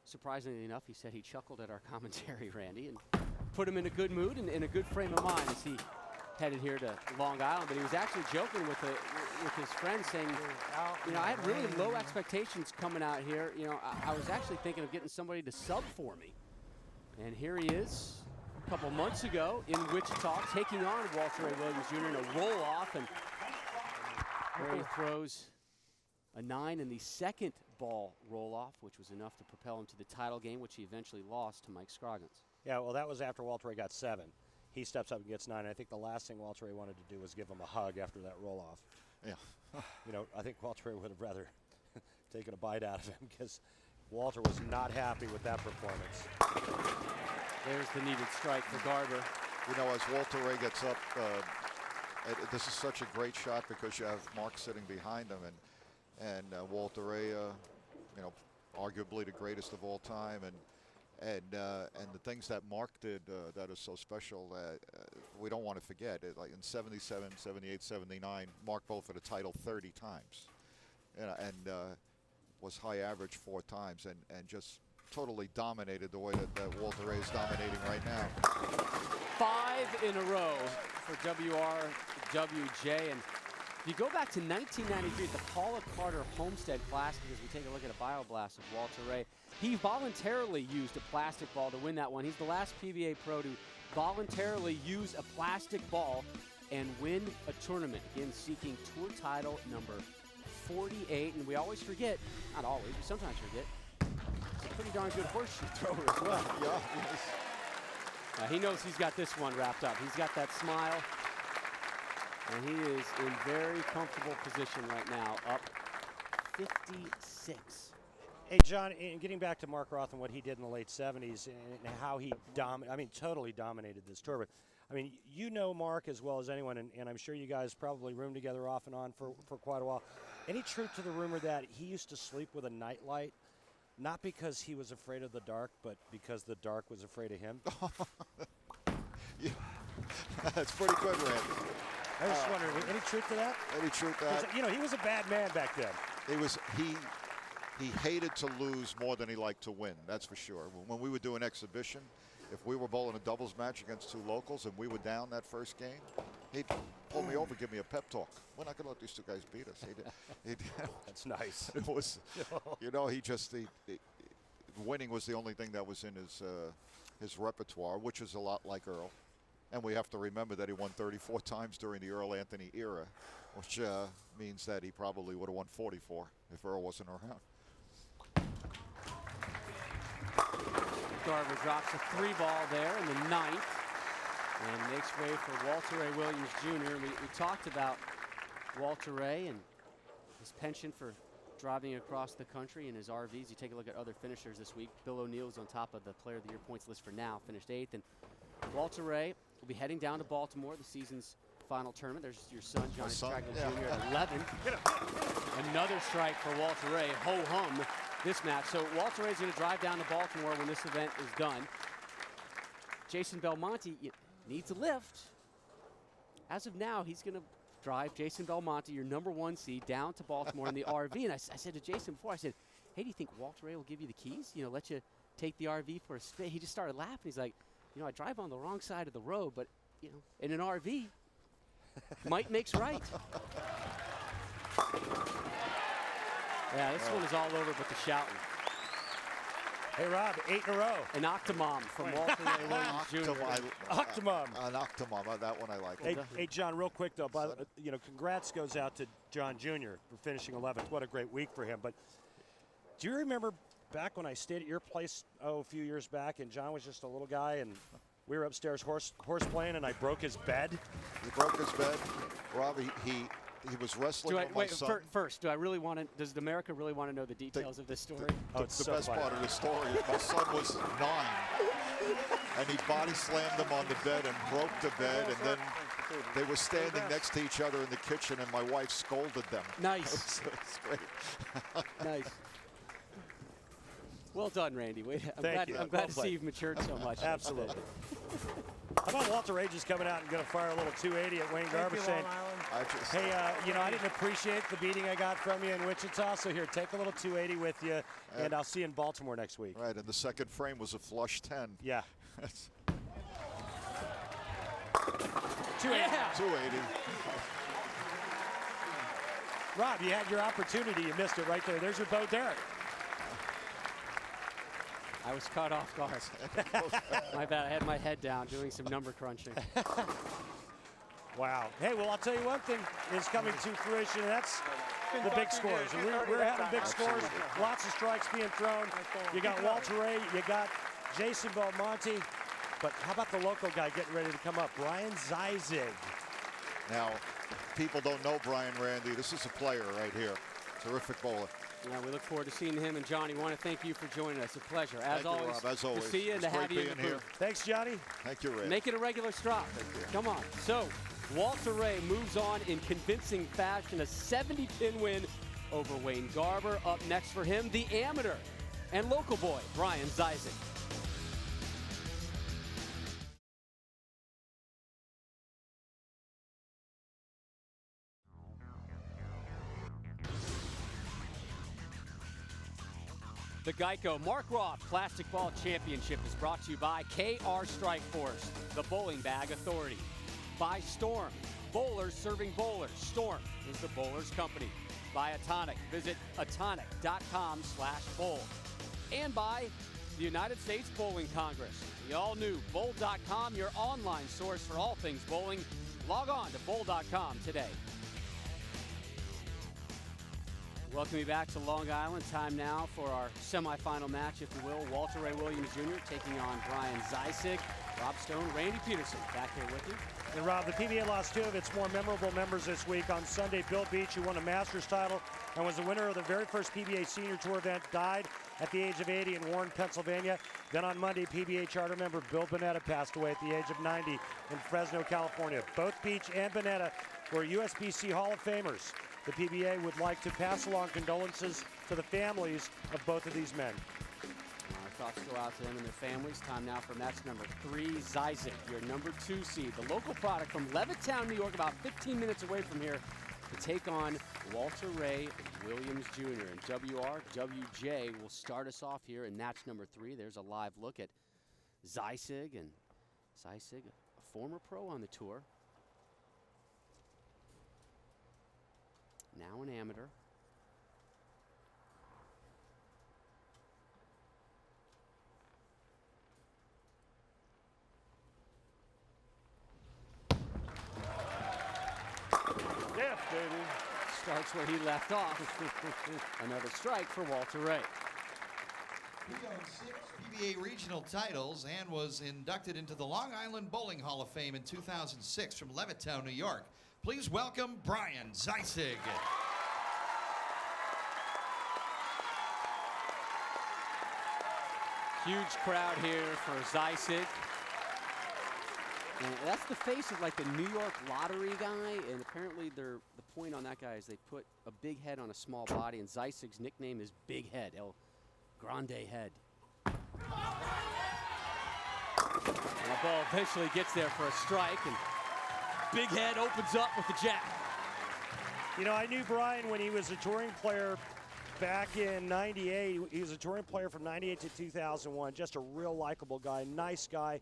surprisingly enough, he said he chuckled at our commentary, Randy, and put him in a good mood and in a good frame of mind as he headed here to Long Island. But he was actually joking with his friends, saying, you know, I had really low expectations coming out here. You know, I was actually thinking of getting somebody to sub for me. And here he is, a couple months ago in Wichita, taking on Walter Ray Williams Jr. in a roll-off, and where he throws a 9 in the second ball roll-off, which was enough to propel him to the title game, which he eventually lost to Mike Scroggins. Yeah, well, that was after Walter Ray got 7. He steps up and gets 9. I think the last thing Walter Ray wanted to do was give him a hug after that roll-off. Yeah. You know, I think Walter Ray would have rather taken a bite out of him because Walter was not happy with that performance. There's the needed strike for Garber. You know, as Walter Ray gets up, this is such a great shot because you have Mark sitting behind him, and Walter Ray, you know, arguably the greatest of all time, and the things that Mark did that is so special, we don't want to forget. Like in 77, 78, 79, Mark bowled for the title 30 times, and was high average 4 times, and just totally dominated the way that Walter Ray is dominating right now. 5 in a row for WRWJ. And if you go back to 1993 at the Paula Carter Homestead Classic, as we take a look at a bioblast of Walter Ray, he voluntarily used a plastic ball to win that one. He's the last PBA pro to voluntarily use a plastic ball and win a tournament, again seeking tour title number 48. And we always forget, not always, we sometimes forget, he's a pretty darn good horseshoe thrower as well. Yeah, he knows he's got this one wrapped up. He's got that smile, and he is in very comfortable position right now, up 56. Hey, John, in getting back to Mark Roth and what he did in the late 70s and how he totally dominated this tour. But, I mean, you know Mark as well as anyone, and I'm sure you guys probably roomed together off and on for quite a while. Any truth to the rumor that he used to sleep with a nightlight, not because he was afraid of the dark, but because the dark was afraid of him? Yeah. That's pretty good, Randy. I was just wondering, any truth to that? Any truth to that? You know, he was a bad man back then. He hated to lose more than he liked to win, that's for sure. When we would do an exhibition, if we were bowling a doubles match against 2 locals and we were down that first game, he'd pull me over, give me a pep talk. We're not going to let these 2 guys beat us. That's nice. It was, you know, winning was the only thing that was in his repertoire, which is a lot like Earl. And we have to remember that he won 34 times during the Earl Anthony era, which means that he probably would have won 44 if Earl wasn't around. Garber drops a 3-ball there in the 9th and makes way for Walter Ray Williams Jr. We talked about Walter Ray and his penchant for driving across the country in his RVs. You take a look at other finishers this week. Bill O'Neill's on top of the Player of the Year points list for now, finished 8th. And Walter Ray will be heading down to Baltimore, the season's final tournament. There's your son, Johnny Stragler Jr. at 11. Another strike for Walter Ray. Ho-hum this match. So Walter Ray's going to drive down to Baltimore when this event is done. Jason Belmonte needs a lift. As of now, he's going to drive Jason Belmonte, your #1 seed, down to Baltimore in the RV. And I said to Jason before, I said, hey, do you think Walter Ray will give you the keys? You know, let you take the RV for a spin? He just started laughing. He's like, you know, I drive on the wrong side of the road, but, you know, in an RV, might makes right. Yeah, this one is all over but the shouting. Hey, Rob, 8 in a row. An octomom from Walter Ray Williams Jr. Octomom. An octomom. That one I like. Hey, John, real quick, though. You know, congrats goes out to John Jr. for finishing 11th. What a great week for him. But do you remember back when I stayed at your place, a few years back, and John was just a little guy, and we were upstairs horse playing, and I broke his bed? You broke his bed? Rob, he was wrestling with my son. First, does America really want to know the details of this story? The best part of the story is my son was 9, and he body slammed him on the bed and broke the bed, and then they were standing next to each other in the kitchen, and my wife scolded them. Nice. It's great. Nice. Well done, Randy. I'm glad to see you've matured so much. Absolutely. How about Walter Ray just coming out and going to fire a little 280 at Wayne Garber, saying, hey, you know, I didn't appreciate the beating I got from you in Wichita, so here, take a little 280 with you, and I'll see you in Baltimore next week. Right, and the second frame was a flush 10. Yeah. 280. 280. Rob, you had your opportunity. You missed it right there. There's your Bo Derek. I was caught off guard. My bad. I had my head down doing some number crunching. Wow. Hey, well, I'll tell you one thing is coming to fruition, and that's the big scores. And we're having big scores, lots of strikes being thrown. You got Walter Ray, you got Jason Belmonte, but how about the local guy getting ready to come up, Brian Ziesig? Now, people don't know Brian Randy. This is a player right here. Terrific bowler. Yeah, we look forward to seeing him. And Johnny, want to thank you for joining us. A pleasure, as always. always. Rob, as always. To see you and to have you in the booth. Thanks, Johnny. Thank you, Ray. Make it a regular stop. Come on. So, Walter Ray moves on in convincing fashion, a 70-pin win over Wayne Garber. Up next for him, the amateur and local boy, Brian Ziesig. The Geico Mark Roth Plastic Ball Championship is brought to you by KR Strike Force, the Bowling Bag Authority. By Storm, bowlers serving bowlers. Storm is the bowler's company. By Atonic, visit atonic.com/bowl. And by the United States Bowling Congress, the all-new bowl.com, your online source for all things bowling. Log on to bowl.com today. Welcome you back to Long Island. Time now for our semifinal match, if you will. Walter Ray Williams Jr. taking on Brian Ziesig. Rob Stone, Randy Peterson back here with you. And Rob, the PBA lost 2 of its more memorable members this week. On Sunday, Bill Beach, who won a Masters title and was the winner of the very first PBA Senior Tour event, died at the age of 80 in Warren, Pennsylvania. Then on Monday, PBA charter member Bill Bonetta passed away at the age of 90 in Fresno, California. Both Beach and Bonetta were USBC Hall of Famers. The PBA would like to pass along condolences to the families of both of these men. Our thoughts go out to them and their families. Time now for match number 3, Ziesig, your number 2 seed. The local product from Levittown, New York, about 15 minutes away from here, to take on Walter Ray Williams Jr. And WJ will start us off here in match number 3. There's a live look at Ziesig, and Ziesig, a former pro on the tour. Now an amateur. Yes, baby. Starts where he left off. Another strike for Walter Ray. He owned 6 PBA regional titles and was inducted into the Long Island Bowling Hall of Fame in 2006 from Levittown, New York. Please welcome Brian Ziesig. Huge crowd here for Ziesig. And that's the face of like the New York lottery guy, and apparently the point on that guy is they put a big head on a small body, and Ziesig's nickname is Big Head, El Grande Head. And the ball eventually gets there for a strike, and Big Head opens up with the jack. You know, I knew Brian when he was a touring player back in '98. He was a touring player from '98 to 2001. Just a real likable guy, nice guy.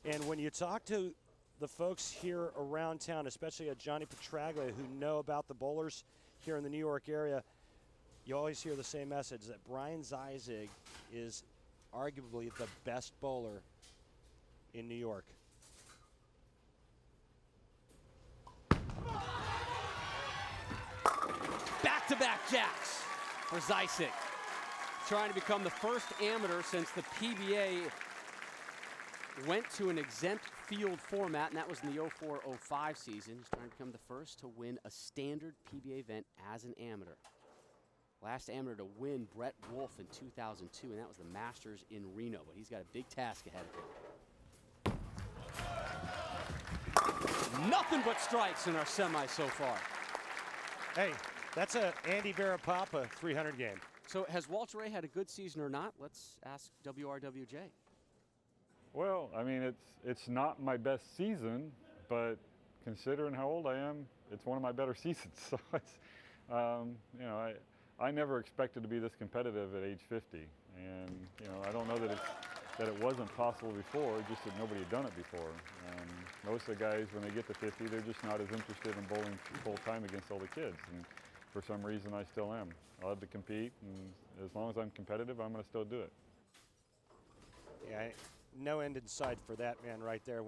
And when you talk to the folks here around town, especially Johnny Petraglia, who know about the bowlers here in the New York area, you always hear the same message, that Brian Ziesig is arguably the best bowler in New York. Back-to-back jacks for Ziesig. Trying to become the first amateur since the PBA went to an exempt field format, and that was in the 04-05 season. He's trying to become the first to win a standard PBA event as an amateur. Last amateur to win, Brett Wolf in 2002, and that was the Masters in Reno, but he's got a big task ahead of him. Nothing but strikes in our semi so far. Hey, that's a Andy Varapapa 300 game. So has Walter Ray had a good season or not? Let's ask WRWJ. Well, I mean, it's not my best season, but considering how old I am, it's one of my better seasons. So it's, you know, I never expected to be this competitive at age 50, and you know, I don't know that it wasn't possible before, just that nobody had done it before. Most of the guys, when they get to 50, they're just not as interested in bowling full time against all the kids, and for some reason I still am. I love to compete, and as long as I'm competitive, I'm going to still do it. Yeah, no end in sight for that man right there.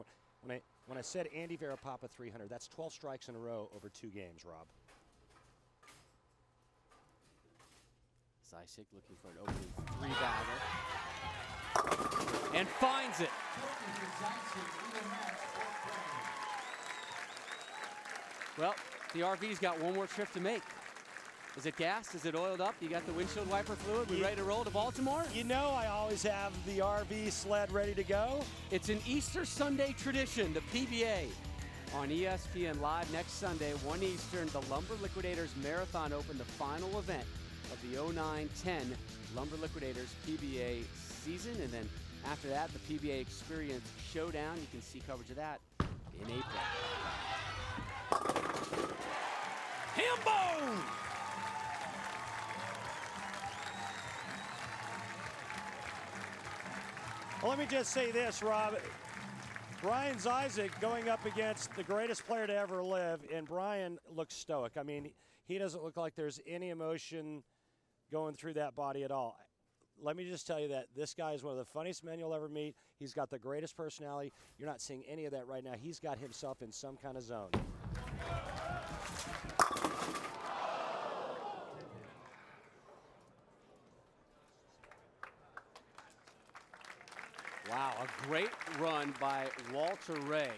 When I said Andy Varapapa 300, that's 12 strikes in a row over 2 games, Rob. Ziesig looking for an opening 3-bagger. And finds it. Well, the RV's got one more trip to make. Is it gassed? Is it oiled up? You got the windshield wiper fluid? We ready to roll to Baltimore? You know I always have the RV sled ready to go. It's an Easter Sunday tradition, the PBA. On ESPN Live next Sunday, 1 Eastern, the Lumber Liquidators Marathon Open, the final event of the 09-10 Lumber Liquidators PBA season. And then after that, the PBA Experience Showdown. You can see coverage of that in April. Hambo! Well, let me just say this, Rob. Brian Ziesig going up against the greatest player to ever live, and Brian looks stoic. I mean, he doesn't look like there's any emotion going through that body at all. Let me just tell you that this guy is one of the funniest men you'll ever meet. He's got the greatest personality. You're not seeing any of that right now. He's got himself in some kind of zone. Wow, a great run by Walter Ray.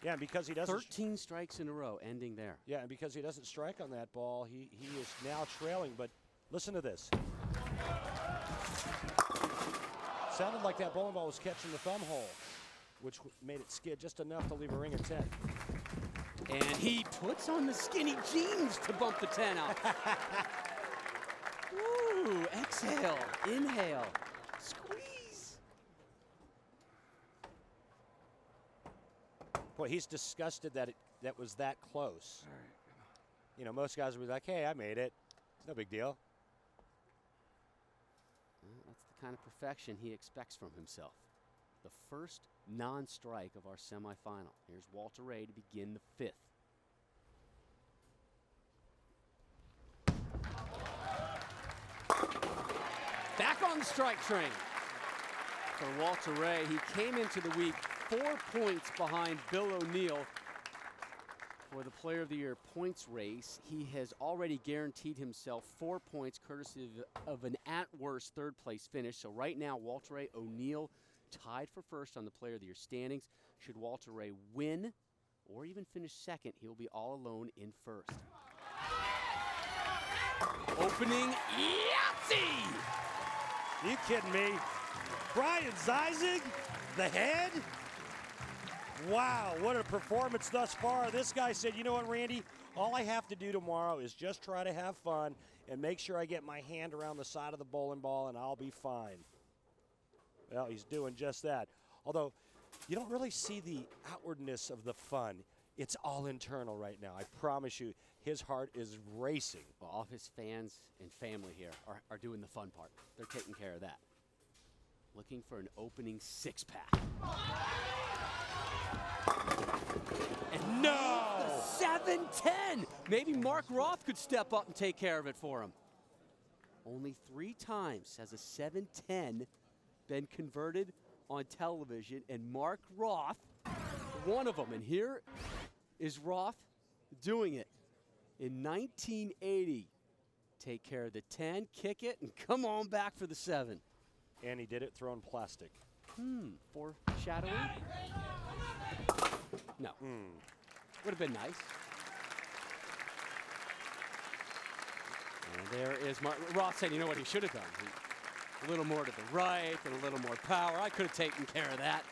Yeah, and because he doesn't... 13 strikes in a row, ending there. Yeah, and because he doesn't strike on that ball, he is now trailing. But listen to this. Sounded like that bowling ball was catching the thumb hole, which made it skid just enough to leave a ring of 10. And he puts on the skinny jeans to bump the 10 out. Ooh, exhale, inhale, squeeze. Boy, he's disgusted that that was that close. All right. You know, most guys would be like, hey, I made it. It's no big deal. Well, that's the kind of perfection he expects from himself. The first non-strike of our semifinal. Here's Walter Ray to begin the 5th. Back on the strike train for Walter Ray. He came into the week 4 points behind Bill O'Neill for the Player of the Year points race. He has already guaranteed himself 4 points courtesy of an at-worst 3rd place finish. So right now, Walter Ray, O'Neill tied for first on the Player of the Year standings. Should Walter Ray win or even finish second, he'll be all alone in first. Opening Yahtzee! Are you kidding me? Brian Ziesig, the head? Wow, what a performance thus far. This guy said, you know what, Randy? All I have to do tomorrow is just try to have fun and make sure I get my hand around the side of the bowling ball and I'll be fine. Well, he's doing just that. Although, you don't really see the outwardness of the fun. It's all internal right now. I promise you, his heart is racing. Well, all of his fans and family here are doing the fun part. They're taking care of that. Looking for an opening six-pack. And no! The 7-10! Maybe Mark Roth could step up and take care of it for him. Only 3 times has a 7-10 been converted on television, and Mark Roth, one of them. And here is Roth doing it in 1980. Take care of the 10, kick it, and come on back for the 7. And he did it throwing plastic. Foreshadowing? No. Would have been nice. And there is Mark. Roth said, you know what he should have done? A little more to the right and a little more power. I could have taken care of that.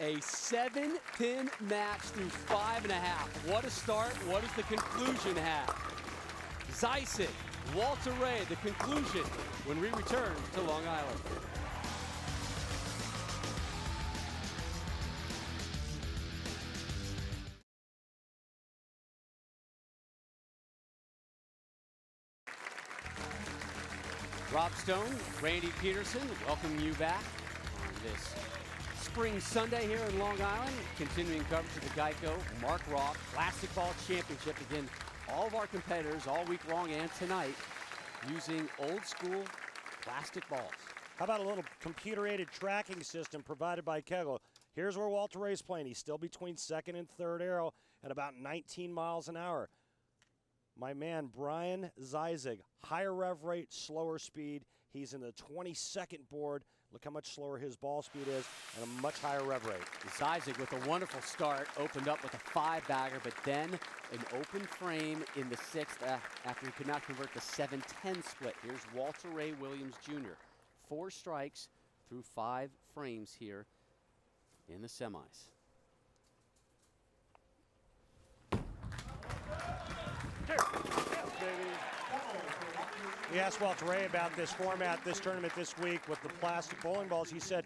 A 7-pin match through 5.5. What a start. What does the conclusion have? Ziesig, Walter Ray, the conclusion when we return to Long Island. Rob Stone, Randy Peterson, welcoming you back on this spring Sunday here in Long Island. Continuing coverage of the GEICO Mark Roth Plastic Ball Championship. Again, all of our competitors all week long and tonight using old school plastic balls. How about a little computer-aided tracking system provided by Kegel? Here's where Walter Ray's playing. He's still between second and third arrow at about 19 miles an hour. My man, Brian Ziesig, higher rev rate, slower speed. He's in the 22nd board. Look how much slower his ball speed is and a much higher rev rate. Ziesig with a wonderful start, opened up with a 5-bagger, but then an open frame in the 6th after he could not convert the 7-10 split. Here's Walter Ray Williams Jr. 4 strikes through 5 frames here in the semis. We asked Walter Ray about this format, this tournament this week with the plastic bowling balls. He said,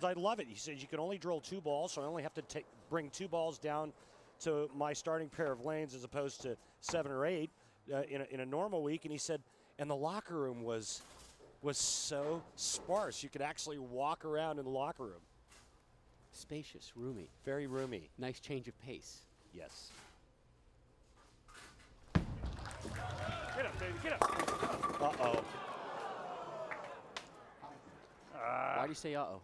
I love it. He said, you can only drill 2 balls, so I only have to bring 2 balls down to my starting pair of lanes as opposed to 7 or 8 in a normal week. And he said, and the locker room was so sparse. You could actually walk around in the locker room. Spacious, roomy. Very roomy. Nice change of pace. Yes. Get up, baby, get up. Uh-oh. Why do you say uh-oh?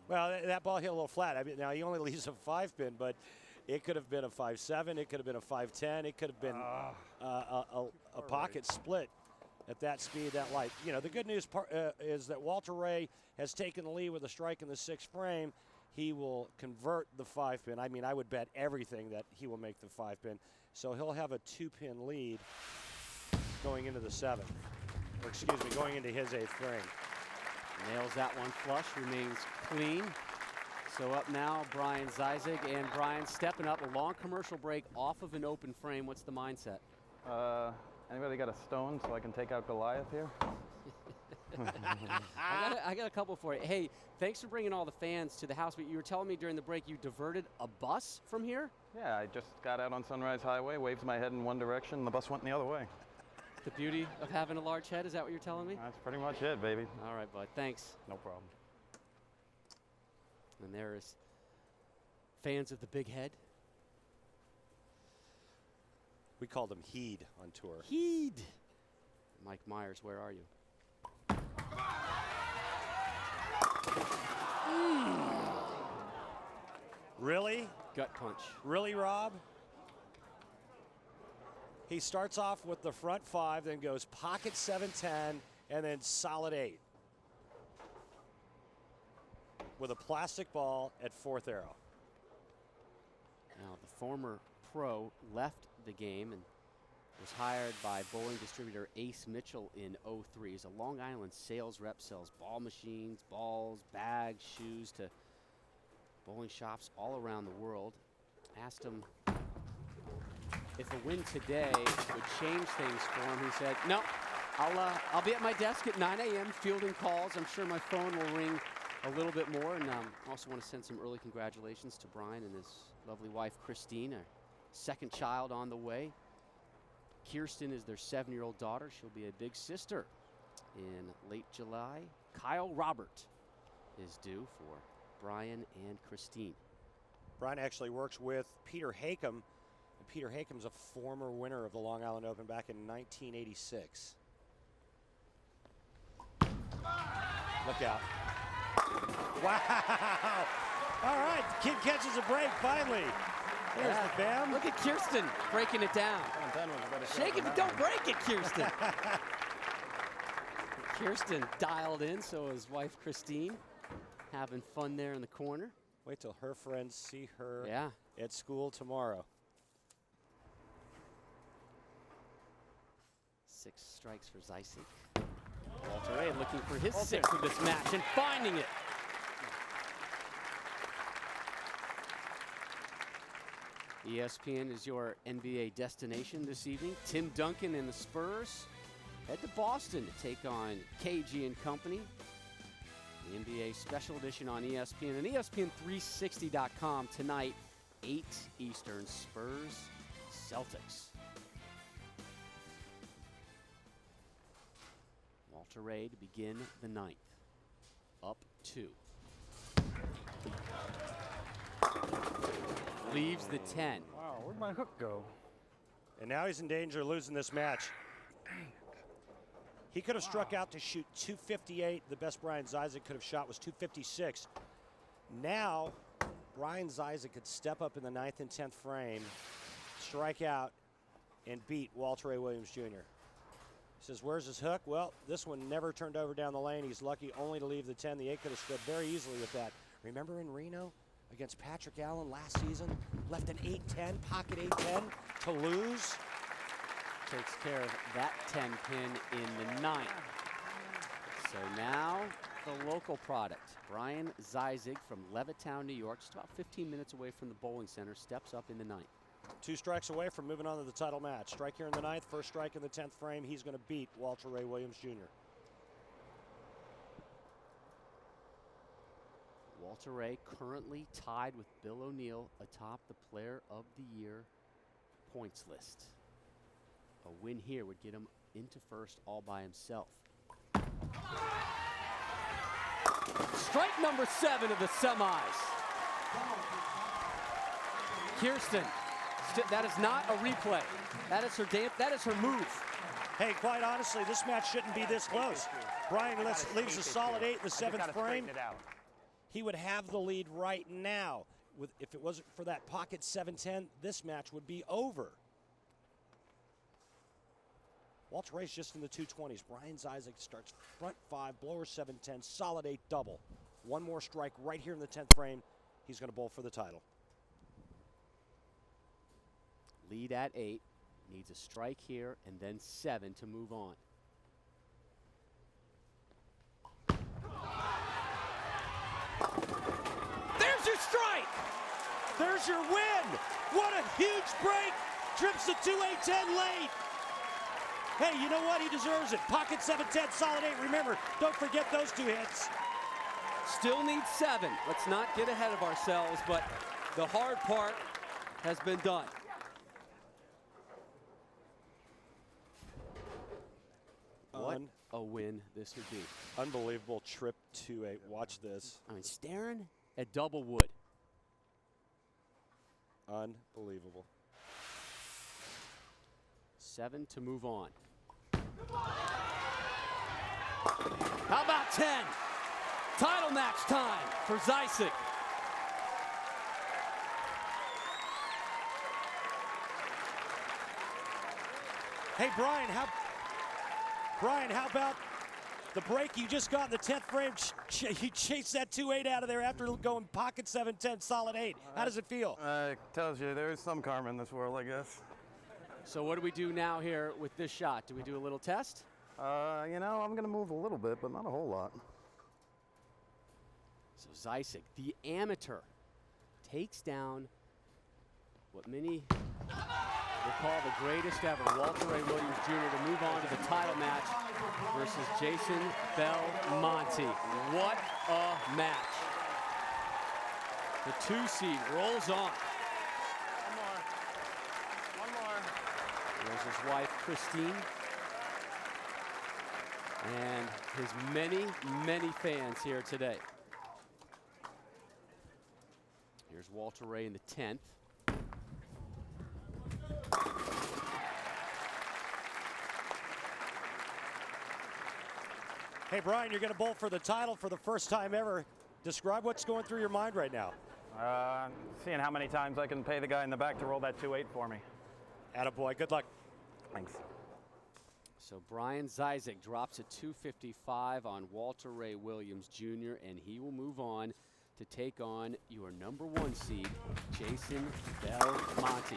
Well, that ball hit a little flat. I mean, now he only leaves a 5-pin, but it could have been a 5-7. It could have been a 5-10. It could have been a pocket split at that speed, that light. You know, the good news is that Walter Ray has taken the lead with a strike in the 6th frame. He will convert the 5-pin. I mean, I would bet everything that he will make the 5-pin. So he'll have a 2-pin lead going into the 7th. Or excuse me, going into his 8th frame. Nails that one flush, remains clean. So up now, Brian Ziesig, and Brian stepping up. A long commercial break off of an open frame. What's the mindset? Anybody got a stone so I can take out Goliath here? I got a couple for you. Hey, thanks for bringing all the fans to the house. But you were telling me during the break you diverted a bus from here? Yeah, I just got out on Sunrise Highway, waved my head in one direction, and the bus went the other way. The beauty of having a large head, is that what you're telling me? That's pretty much it, baby. All right, bud, thanks. No problem. And there's fans of the big head. We called him Heed on tour. Heed. Mike Myers, where are you? Really? Gut punch. Really, Rob? He starts off with the front 5, then goes pocket 7-10, and then solid 8. With a plastic ball at 4th arrow. Now, the former pro left the game, and Was hired by bowling distributor Ace Mitchell in '03. He's a Long Island sales rep, sells ball machines, balls, bags, shoes to bowling shops all around the world. Asked him if a win today would change things for him. He said, no, I'll be at my desk at 9 a.m. fielding calls. I'm sure my phone will ring a little bit more. And I also want to send some early congratulations to Brian and his lovely wife, Christine, a second child on the way. Kirsten is their 7-year-old daughter. She'll be a big sister in late July. Kyle Robert is due for Brian and Christine. Brian actually works with Peter Hakem. And Peter Hakem's a former winner of the Long Island Open back in 1986. Look out. Wow. All right, the kid catches a break finally. There's the bam. Look at Kirsten breaking it down. Shake it, but don't break it, Kirsten. Kirsten dialed in, so his wife Christine having fun there in the corner. Wait till her friends see her Yeah. at school tomorrow. 6 strikes for Ziesig. Walter Ray looking for his 6th of this match and finding it. ESPN is your NBA destination this evening. Tim Duncan and the Spurs head to Boston to take on KG and Company. The NBA special edition on ESPN and ESPN360.com tonight, 8 Eastern, Spurs, Celtics. Walter Ray to begin the 9th. Up 2. Leaves the 10. Wow, where'd my hook go? And now he's in danger of losing this match. He could have struck out to shoot 258. The best Brian Ziesig could have shot was 256. Now, Brian Ziesig could step up in the 9th and 10th frame, strike out, and beat Walter Ray Williams Jr. He says, where's his hook? Well, this one never turned over down the lane. He's lucky only to leave the 10. The 8 could have stood very easily with that. Remember in Reno against Patrick Allen last season? Left an 8-10, pocket 8-10 to lose. Takes care of that 10 pin in the 9th. So now the local product. Brian Ziesig from Levittown, New York, just about 15 minutes away from the bowling center, steps up in the 9th. 2 strikes away from moving on to the title match. Strike here in the 9th, first strike in the 10th frame. He's going to beat Walter Ray Williams Jr. Walter Ray currently tied with Bill O'Neill atop the Player of the Year points list. A win here would get him into first all by himself. Strike number 7 of the semis. Kirsten, that is not a replay. That is her move. Hey, quite honestly, this match shouldn't be this close. Brian leaves a solid 8 in the 7th frame. He would have the lead right now. If it wasn't for that pocket 7-10, this match would be over. Walter Ray's just in the 220s. Brian Ziesig starts front 5, blower 7-10, solid 8 double. One more strike right here in the 10th frame. He's going to bowl for the title. Lead at 8, needs a strike here and then 7 to move on. There's your strike! There's your win! What a huge break! Trips the 2-8-10 late. Hey, you know what? He deserves it. Pocket 7-10, solid 8. Remember, don't forget those 2 hits. Still needs 7. Let's not get ahead of ourselves, but the hard part has been done. What a win this would be. Unbelievable trip to 8. Watch this. I mean, staring at double wood. Unbelievable. 7 to move on. How about 10? Title match time for Ziesig. Hey, Brian, how about the break you just got in the 10th frame? You chased that 2-8 out of there after going pocket 7-10, solid 8. How does it feel? Tells you there is some karma in this world, I guess. So what do we do now here with this shot? Do we do a little test? You know, I'm going to move a little bit, but not a whole lot. So Ziesig, the amateur, takes down what many will call the greatest ever, Walter Ray Williams Jr., to move on to the title match versus Jason Belmonte. What a match. The 2 seed rolls on. One more. There's his wife, Christine, and his many, many fans here today. Here's Walter Ray in the 10th. Hey, Brian, you're going to bowl for the title for the first time ever. Describe what's going through your mind right now. Seeing how many times I can pay the guy in the back to roll that 2-8 for me. Attaboy, good luck. Thanks. So Brian Ziesig drops a 255 on Walter Ray Williams Jr., and he will move on to take on your number 1 seed, Jason Belmonte.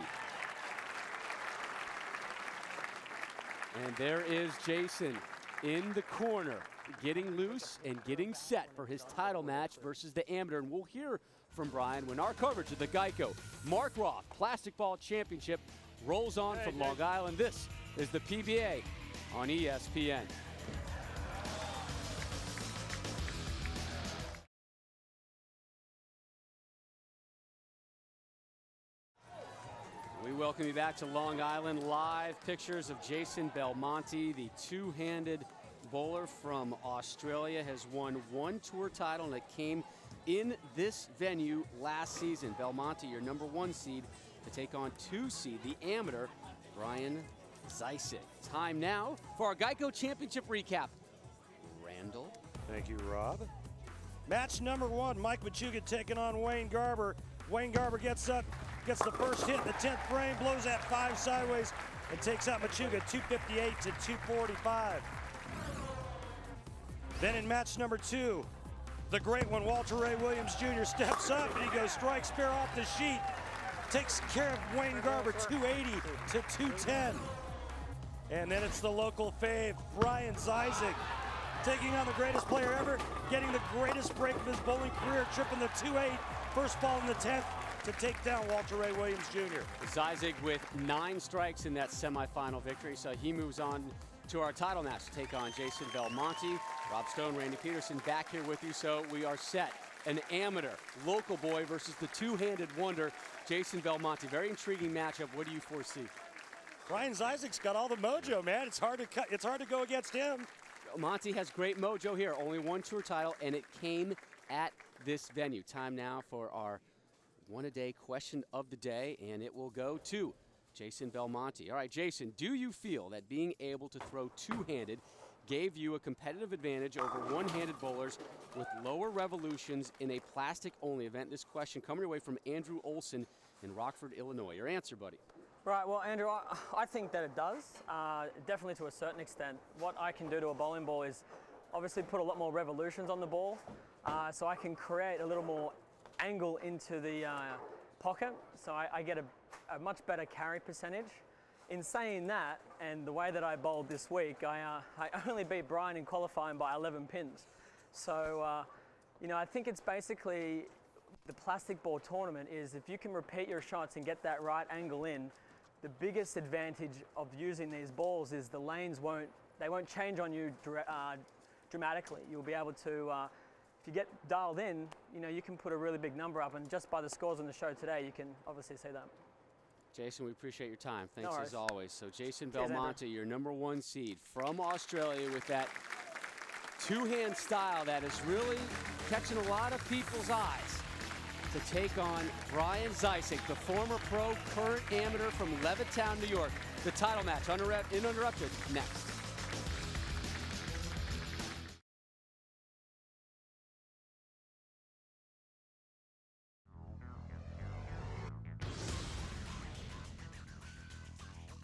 And there is Jason in the corner, getting loose and getting set for his title match versus the amateur. And we'll hear from Brian when our coverage of the GEICO Mark Roth Plastic Ball Championship rolls on from Long Island. This is the PBA on ESPN. We welcome you back to Long Island. Live pictures of Jason Belmonte, the 2-handed bowler from Australia, has won 1 tour title, and it came in this venue last season. Belmonte, your number 1 seed, to take on 2 seed, the amateur, Brian Ziesig. Time now for our GEICO Championship recap. Randall. Thank you, Rob. Match number 1, Mike Machuga taking on Wayne Garber. Wayne Garber gets up, gets the first hit in the 10th frame, blows that 5 sideways, and takes out Machuga 258 to 245. Then in match number 2, the great one, Walter Ray Williams Jr. steps up and he goes strike spare off the sheet. Takes care of Wayne Garber 280 to 210. And then it's the local fave, Brian Ziesig, taking on the greatest player ever, getting the greatest break of his bowling career, tripping the 2-8, first ball in the 10th to take down Walter Ray Williams Jr. Ziesig with 9 strikes in that semifinal victory, so he moves on to our title match to take on Jason Belmonte. Rob Stone, Randy Peterson back here with you, so we are set. An amateur, local boy versus the 2-handed wonder, Jason Belmonte. Very intriguing matchup. What do you foresee? Brian Ziesig's got all the mojo, man. It's hard to go against him. Belmonte has great mojo here. Only 1 tour title, and it came at this venue. Time now for our one-a-day question of the day, and it will go to Jason Belmonte. All right, Jason, do you feel that being able to throw 2-handed gave you a competitive advantage over 1-handed bowlers with lower revolutions in a plastic-only event? This question coming your way from Andrew Olson in Rockford, Illinois. Your answer, buddy. Right, well, Andrew, I think that it does, definitely to a certain extent. What I can do to a bowling ball is obviously put a lot more revolutions on the ball, so I can create a little more angle into the pocket, so I get a much better carry percentage. In saying that, and the way that I bowled this week, I only beat Brian in qualifying by 11 pins. So, you know, I think it's basically the plastic ball tournament is if you can repeat your shots and get that right angle in, the biggest advantage of using these balls is the lanes won't change on you dramatically. You'll be able to, if you get dialed in, you know, you can put a really big number up, and just by the scores on the show today, you can obviously see that. Jason, we appreciate your time. Thanks No as worries. always. So Jason Cheers, Belmonte, your number 1 seed from Australia with that 2-hand style that is really catching a lot of people's eyes, to take on Brian Ziesig, the former pro, current amateur from Levittown, New York. The title match uninterrupted next.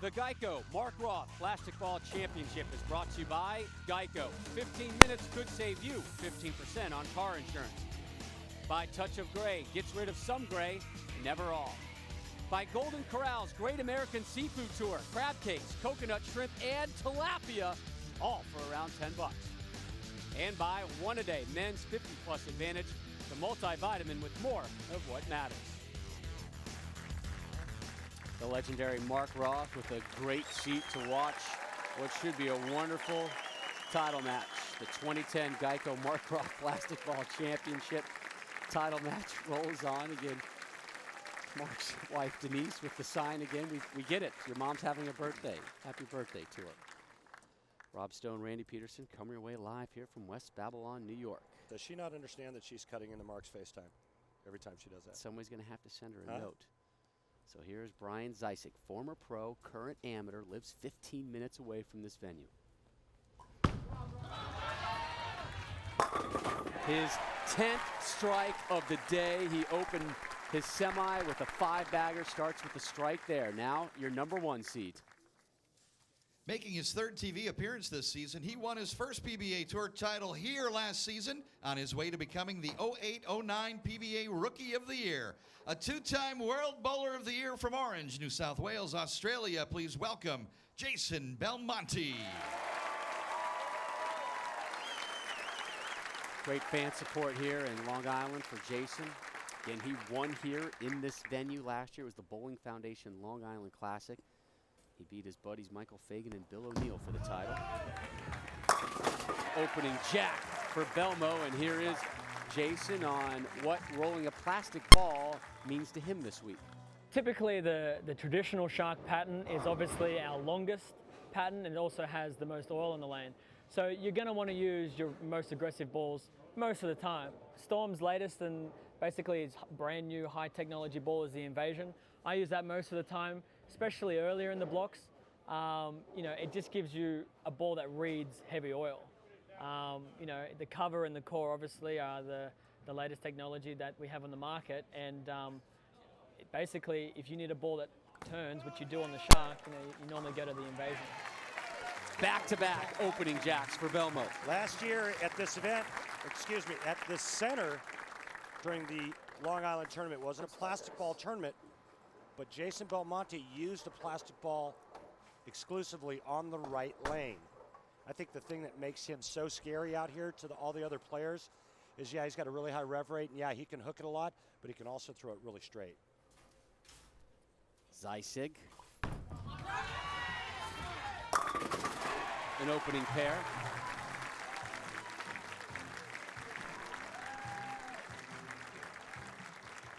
The GEICO Mark Roth Plastic Ball Championship is brought to you by GEICO. 15 minutes could save you 15% on car insurance. By Touch of Gray, gets rid of some gray, never all. by Golden Corral's Great American Seafood Tour. Crab cakes, coconut shrimp, and tilapia, all for around 10 bucks. And by One A Day Men's 50-plus Advantage, the multivitamin with more of what matters. The legendary Mark Roth with a great seat to watch what should be a wonderful title match. The 2010 GEICO Mark Roth Plastic Ball Championship title match rolls on again. Mark's wife Denise with the sign again. We get it. Your mom's having a birthday. Happy birthday to her. Rob Stone, Randy Peterson coming your way live here from West Babylon, New York. Does she not understand that she's cutting into Mark's FaceTime every time she does that? Somebody's going to have to send her a note. So here's Brian Ziesig, former pro, current amateur, lives 15 minutes away from this venue. His 10th strike of the day. He opened his semi with a 5-bagger, starts with a strike there. Now your number 1 seed. Making his 3rd TV appearance this season, he won his first PBA Tour title here last season on his way to becoming the 08-09 PBA Rookie of the Year. A 2-time World Bowler of the Year from Orange, New South Wales, Australia. Please welcome Jason Belmonte. Great fan support here in Long Island for Jason. Again, he won here in this venue last year. It was the Bowling Foundation Long Island Classic. He beat his buddies Michael Fagan and Bill O'Neill for the title. Opening jack for Belmo, and here is Jason on what rolling a plastic ball means to him this week. Typically, the traditional shark pattern is obviously our longest pattern, and it also has the most oil in the lane. So you're going to want to use your most aggressive balls most of the time. Storm's latest and basically his brand new high technology ball is the Invasion. I use that most of the time, especially earlier in the blocks. You know, it just gives you a ball that reads heavy oil. You know, the cover and the core obviously are the latest technology that we have on the market, and basically if you need a ball that turns, which you do on the shark, you know, you normally go to the Invasion. Back-to-back opening jacks for Belmo. Last year at this event, at this center during the Long Island tournament, it wasn't a plastic ball tournament, but Jason Belmonte used a plastic ball exclusively on the right lane. I think the thing that makes him so scary out here to all the other players is, yeah, he's got a really high rev rate, and yeah, he can hook it a lot, but he can also throw it really straight. Ziesig. An opening pair.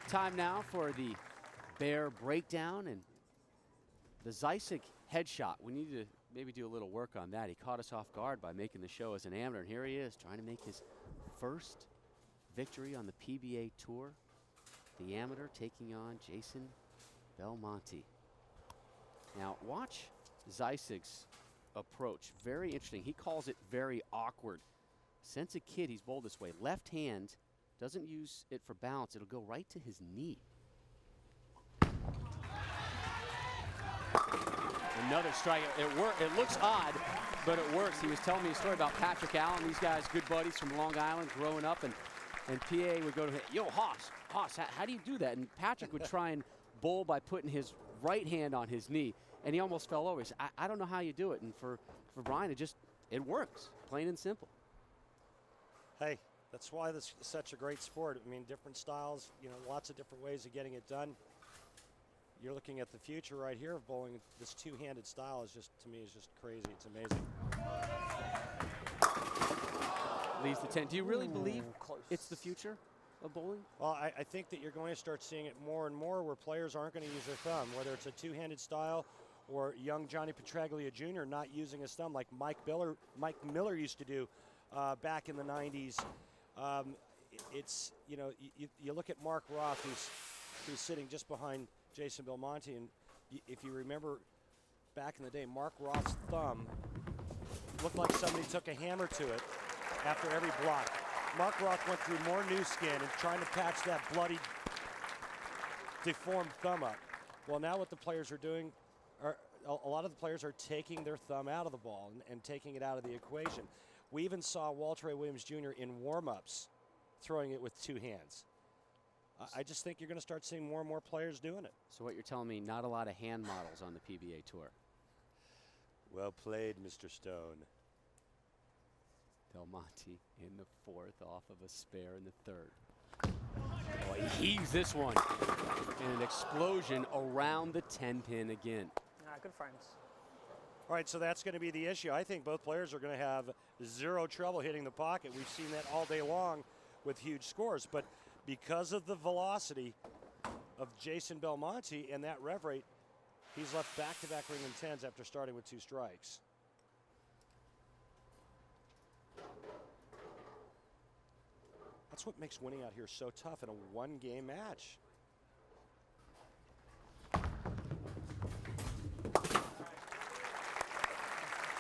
Time now for the bear breakdown and the Ziesig headshot. We need to maybe do a little work on that. He caught us off guard by making the show as an amateur, and here he is trying to make his first victory on the PBA Tour. The amateur taking on Jason Belmonte. Now watch Ziesig's approach. Very interesting. He calls it very awkward. Since a kid, he's bowled this way. Left hand, doesn't use it for balance. It'll go right to his knee. Another strike. It looks odd, but it works. He was telling me a story about Patrick Allen. These guys, good buddies from Long Island, growing up, and PA would go to him, yo, Hoss, how do you do that? And Patrick would try and bowl by putting his right hand on his knee, and he almost fell over. He said, I don't know how you do it. And for Brian, it works, plain and simple. Hey, that's why this is such a great sport. I mean, different styles, you know, lots of different ways of getting it done. You're looking at the future right here of bowling. This two-handed style is just, to me, is just crazy. It's amazing. Leaves the 10. Do you really believe it's the future of bowling? Well, I think that you're going to start seeing it more and more where players aren't going to use their thumb, whether it's a two-handed style or young Johnny Petraglia Jr. not using his thumb like Mike Miller used to do back in the 90s. It's, you know, you look at Mark Roth, who's sitting just behind Jason Belmonte, and if you remember back in the day, Mark Roth's thumb looked like somebody took a hammer to it after every block. Mark Roth went through more new skin and trying to patch that bloody, deformed thumb up. Well, now what the players are doing, a lot of the players are taking their thumb out of the ball and taking it out of the equation. We even saw Walter A. Williams Jr. in warm-ups throwing it with two hands. I just think you're going to start seeing more and more players doing it. So what you're telling me, not a lot of hand models on the PBA Tour. Well played, Mr. Stone. Belmonte in the fourth off of a spare in the third. Oh, he heaves this one. And an explosion around the 10-pin again. Good frames. All right, so that's going to be the issue. I think both players are going to have zero trouble hitting the pocket. We've seen that all day long with huge scores. But because of the velocity of Jason Belmonte and that rev rate, he's left back-to-back ring and tens after starting with 2 strikes. That's what makes winning out here so tough in a one-game match.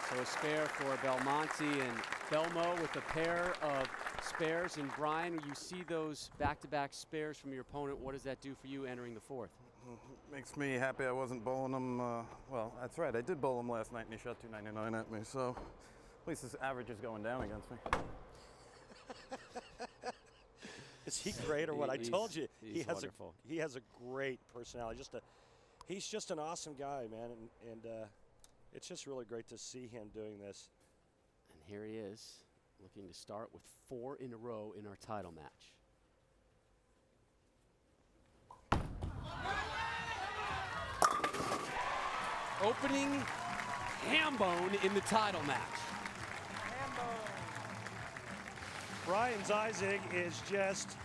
So a spare for Belmonte and Belmo with a pair of spares. And Brian, you see those back-to-back spares from your opponent. What does that do for you entering the fourth? Makes me happy I wasn't bowling him. Well, that's right. I did bowl him last night, and he shot 299 at me. So at least his average is going down against me. Is he great or what? I told you he has a great personality. He's just an awesome guy, man, and it's just really great to see him doing this. And here he is, looking to start with 4 in a row in our title match. Opening ham bone in the title match. Brian Ziesig is just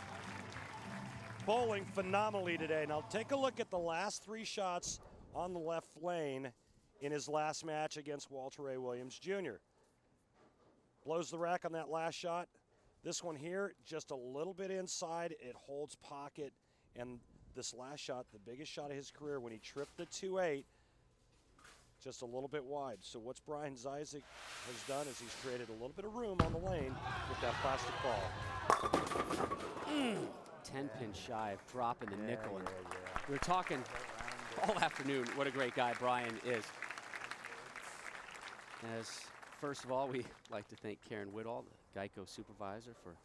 bowling phenomenally today. Now take a look at the last 3 shots on the left lane in his last match against Walter Ray Williams Jr. Blows the rack on that last shot. This one here, just a little bit inside. It holds pocket. And this last shot, the biggest shot of his career, when he tripped the 2-8, just a little bit wide. So what's Brian Ziesig has done is he's created a little bit of room on the lane with that plastic ball. 10-pin shy of dropping the nickel. And we were talking all afternoon what a great guy Brian is. As first of all, we like to thank Karen Whittall, the GEICO supervisor, for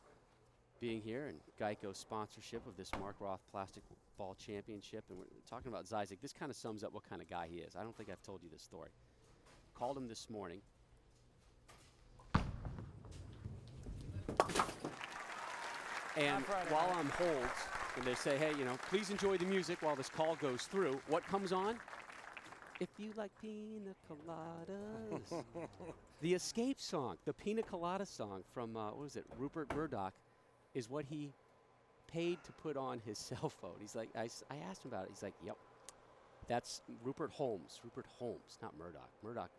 being here, and GEICO's sponsorship of this Mark Roth Plastic Ball Championship. And we're talking about Ziesig. This kind of sums up what kind of guy he is. I don't think I've told you this story. Called him this morning. And while I'm holds, and they say, hey, you know, please enjoy the music while this call goes through, what comes on? If you like pina coladas. The Escape song, the Pina Colada song from, what was it, Rupert Murdoch, is what he paid to put on his cell phone. He's like, I asked him about it. He's like, yep, that's Rupert Holmes, not Murdoch.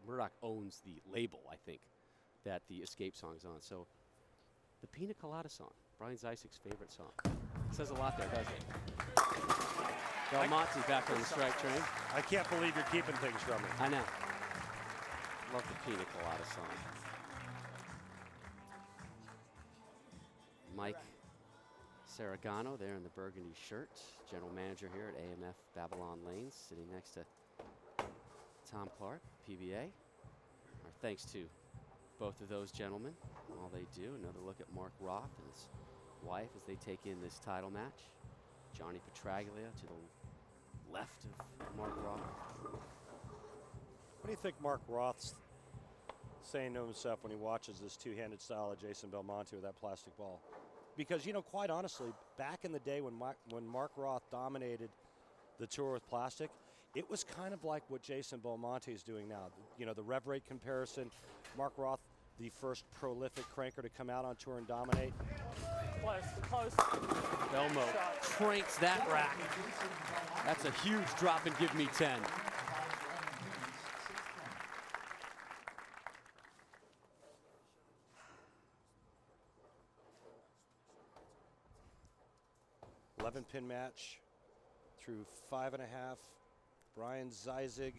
Murdoch owns the label, I think, that the Escape song is on. So the Pina Colada song, Brian Ziesig's favorite song. It says a lot there, doesn't it? Belmonte back on the strike train. I can't believe you're keeping things from me. I know. Love the Pina Colada song. Mike Saragano there in the burgundy shirt, general manager here at AMF Babylon Lanes, sitting next to Tom Clark, PBA. Our thanks to both of those gentlemen, all they do. Another look at Mark Roth and his wife as they take in this title match. Johnny Petraglia to the left of Mark Roth. What do you think Mark Roth's saying to himself when he watches this two-handed style of Jason Belmonte with that plastic ball? Because, you know, quite honestly, back in the day when Mark Roth dominated the tour with plastic, it was kind of like what Jason Belmonte is doing now. You know, the rev rate comparison, Mark Roth, the first prolific cranker to come out on tour and dominate. Close. Belmo cranks that rack. That's a huge drop and give me 10. Pin match through 5.5. Brian Ziesig,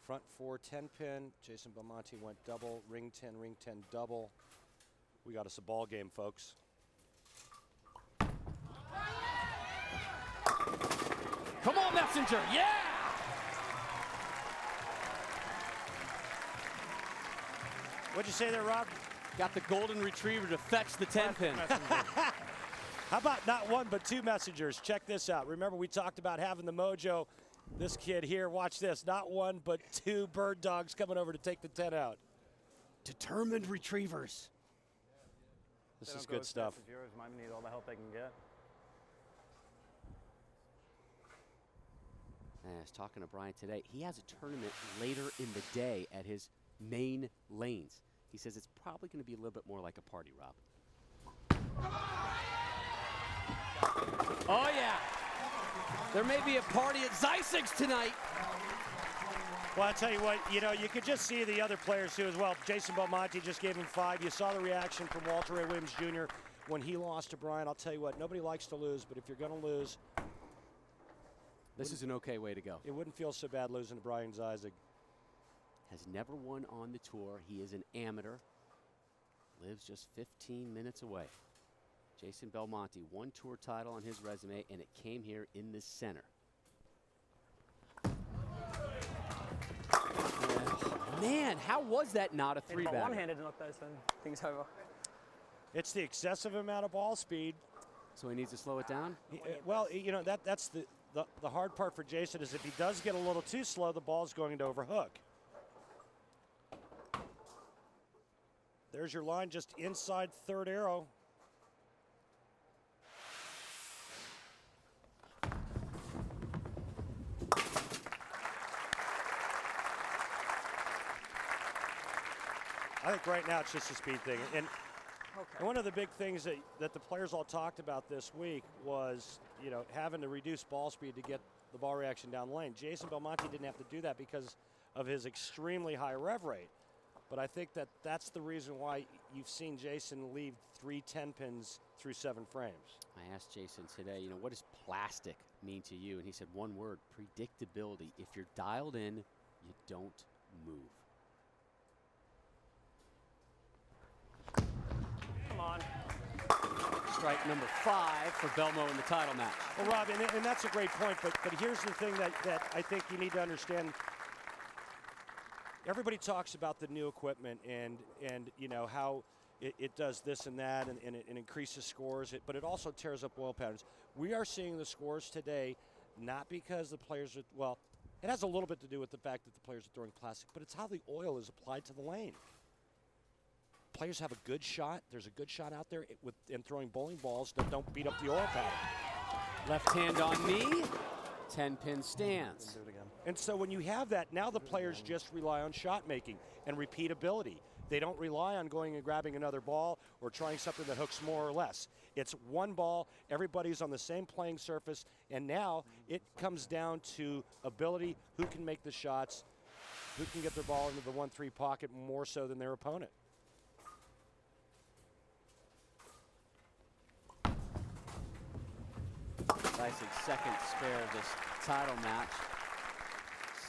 front 4, 10-pin. Jason Belmonte went double, ring 10, double. We got us a ball game, folks. Come on, Messenger, yeah! What'd you say there, Rob? Got the golden retriever to fetch the 10-pin. How about not one but two messengers? Check this out. Remember, we talked about having the mojo. This kid here, watch this. Not one but two bird dogs coming over to take the 10 out. Determined retrievers. This is good stuff. Yours might need all the help they can get. I was talking to Brian today. He has a tournament later in the day at his main lanes. He says it's probably going to be a little bit more like a party, Rob. Oh, yeah. There may be a party at Ziesig tonight. Well, I'll tell you what, you know, you could just see the other players too as well. Jason Belmonte just gave him 5. You saw the reaction from Walter Ray Williams Jr. when he lost to Brian. I'll tell you what, nobody likes to lose, but if you're going to lose, this is an okay way to go. It wouldn't feel so bad losing to Brian Ziesig. Has never won on the tour. He is an amateur. Lives just 15 minutes away. Jason Belmonte, 1 tour title on his resume, and it came here in the center. Man, how was that not a 3-bagger? One-handed to knock those things over. It's the excessive amount of ball speed. So he needs to slow it down? Well, you know, that's the hard part for Jason is if he does get a little too slow, the ball's going to overhook. There's your line just inside third arrow. I think right now it's just a speed thing. And one of the big things that the players all talked about this week was, you know, having to reduce ball speed to get the ball reaction down the lane. Jason Belmonte didn't have to do that because of his extremely high rev rate. But I think that's the reason why you've seen Jason leave 3 10-pins through 7 frames. I asked Jason today, you know, what does plastic mean to you? And he said one word, predictability. If you're dialed in, you don't move. Come on. Strike number 5 for Belmo in the title match. Well, Rob, and that's a great point, but here's the thing that I think you need to understand. Everybody talks about the new equipment and you know, how it does this and that and it increases scores, but it also tears up oil patterns. We are seeing the scores today not because the players are, well, it has a little bit to do with the fact that the players are throwing plastic, but it's how the oil is applied to the lane. Players have a good shot. There's a good shot out there in throwing bowling balls that don't beat up the oil pattern. Left hand on knee, 10-pin stance. Do it again. And so when you have that, now the players just rely on shot making and repeatability. They don't rely on going and grabbing another ball or trying something that hooks more or less. It's one ball, everybody's on the same playing surface, and now it comes down to ability, who can make the shots, who can get their ball into the 1-3 pocket more so than their opponent. Ziesig's second spare of this title match.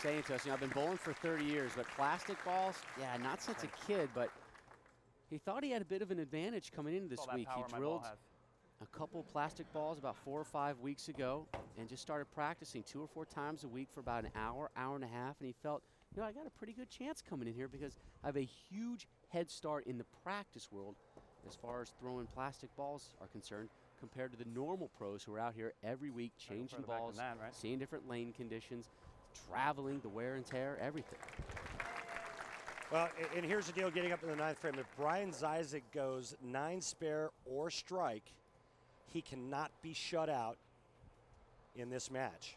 Saying to us, you know, I've been bowling for 30 years, but plastic balls, yeah, not since a kid, but he thought he had a bit of an advantage coming into this week. He drilled a couple plastic balls about 4 or 5 weeks ago and just started practicing 2 or 4 times a week for about an hour, hour and a half, and he felt, you know, I got a pretty good chance coming in here because I have a huge head start in the practice world as far as throwing plastic balls are concerned, compared to the normal pros who are out here every week changing balls, seeing different lane conditions, traveling, the wear and tear, everything. Well, and here's the deal getting up in the 9th frame. If Brian Ziesig goes 9 spare or strike, he cannot be shut out in this match.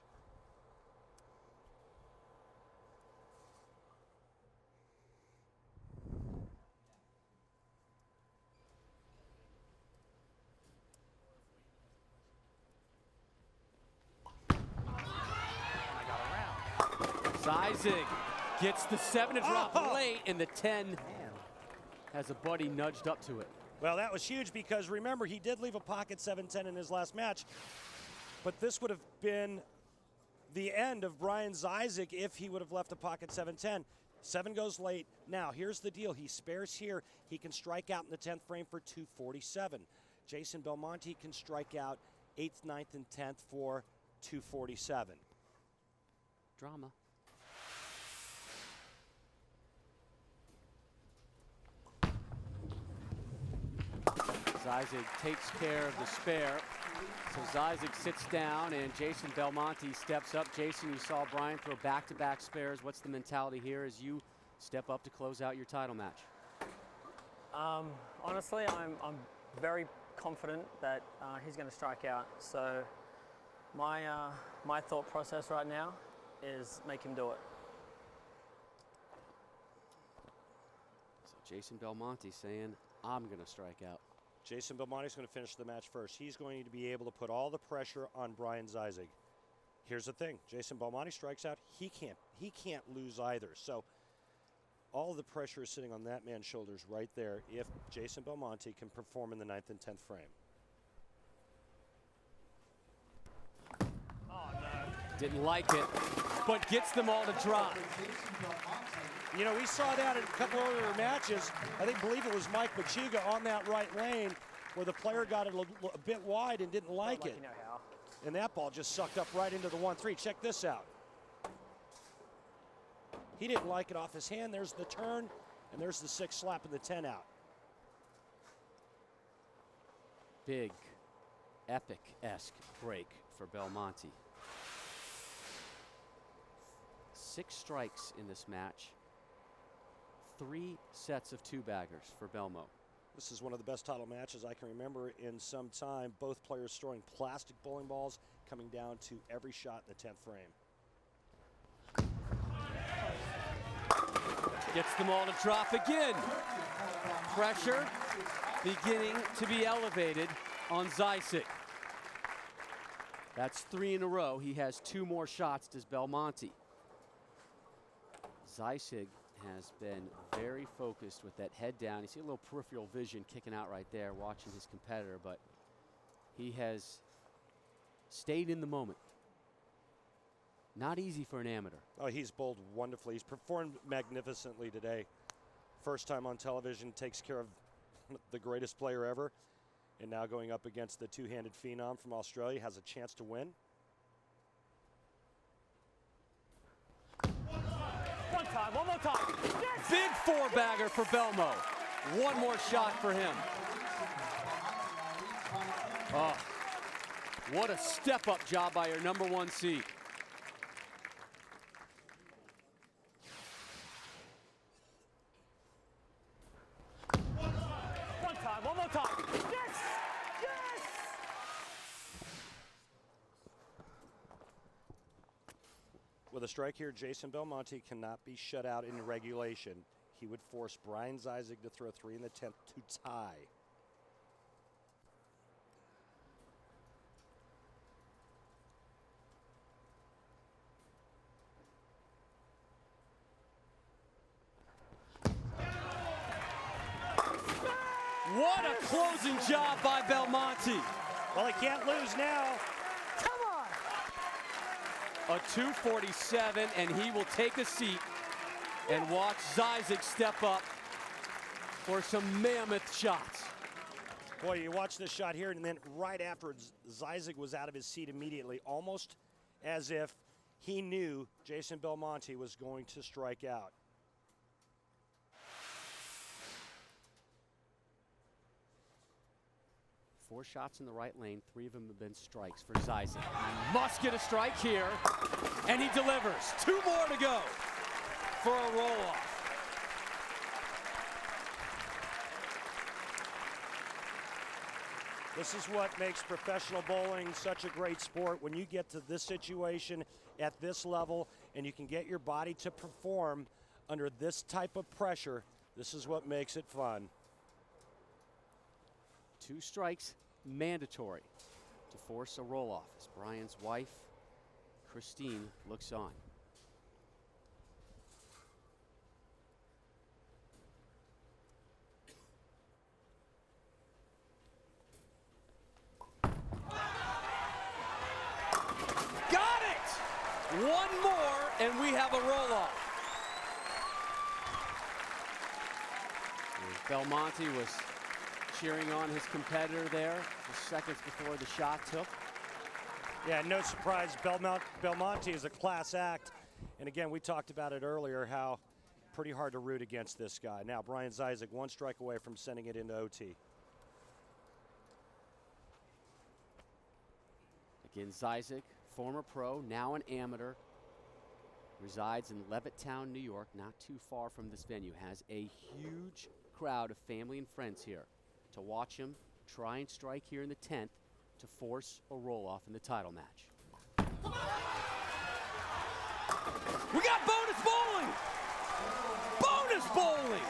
Ziesig gets the 7 to drop late, and the 10 has a buddy nudged up to it. Well, that was huge because, remember, he did leave a pocket 7-10 in his last match, but this would have been the end of Brian Ziesig if he would have left a pocket 7-10. 7 goes late. Now, here's the deal. He spares here. He can strike out in the 10th frame for 247. Jason Belmonte can strike out 8th, 9th, and 10th for 247. Drama. Ziesig takes care of the spare. So Ziesig sits down and Jason Belmonte steps up. Jason, you saw Brian throw back-to-back spares. What's the mentality here as you step up to close out your title match? Honestly, I'm very confident that he's going to strike out. So my thought process right now is make him do it. So Jason Belmonte saying, I'm going to strike out. Jason Belmonte's going to finish the match first. He's going to be able to put all the pressure on Brian Ziesig. Here's the thing, Jason Belmonte strikes out, he can't lose either. So all of the pressure is sitting on that man's shoulders right there if Jason Belmonte can perform in the 9th and 10th frame. Oh, no. Didn't like it, but gets them all to drop. You know, we saw that in a couple earlier matches. I believe it was Mike Machuga on that right lane where the player got it a bit wide and didn't like it. You know how. And that ball just sucked up right into the 1-3. Check this out. He didn't like it off his hand. There's the turn, and there's the 6 slapping the 10 out. Big, epic-esque break for Belmonte. 6 strikes in this match. 3 sets of 2-baggers for Belmo. This is one of the best title matches I can remember in some time. Both players throwing plastic bowling balls, coming down to every shot in the 10th frame. Gets them all to drop again. Pressure beginning to be elevated on Ziesig. That's 3 in a row. He has 2 more shots, does Belmonte. Ziesig has been very focused with that head down. You see a little peripheral vision kicking out right there, watching his competitor, but he has stayed in the moment. Not easy for an amateur. Oh, he's bowled wonderfully. He's performed magnificently today. First time on television, takes care of the greatest player ever, and now going up against the two-handed phenom from Australia, has a chance to win. One more time. Yes! Big 4-bagger for Belmo. One more shot for him. Oh, what a step-up job by your number 1 seed. One more time. Yes! Yes! With a strike here, Jason Belmonte cannot be shut out in regulation. He would force Brian Ziesig to throw 3 in the 10th to tie. What a closing job by Belmonte. Well, he can't lose now. A 247, and he will take a seat and watch Ziesig step up for some mammoth shots. Boy, you watch this shot here, and then right afterwards, Ziesig was out of his seat immediately, almost as if he knew Jason Belmonte was going to strike out. Four shots in the right lane, 3 of them have been strikes for Ziesig. Must get a strike here, and he delivers. 2 more to go for a roll-off. This is what makes professional bowling such a great sport. When you get to this situation at this level and you can get your body to perform under this type of pressure, this is what makes it fun. 2 strikes mandatory to force a roll-off as Brian's wife, Christine, looks on. Got it! 1 more, and we have a roll-off. Belmonte was cheering on his competitor there just seconds before the shot took. Yeah, no surprise, Belmonte is a class act. And again, we talked about it earlier, how pretty hard to root against this guy. Now, Brian Ziesig 1 strike away from sending it into OT. Again, Ziesig, former pro, now an amateur, resides in Levittown, New York, not too far from this venue, has a huge crowd of family and friends here to watch him try and strike here in the 10th to force a roll-off in the title match. We got bonus bowling! Bonus bowling!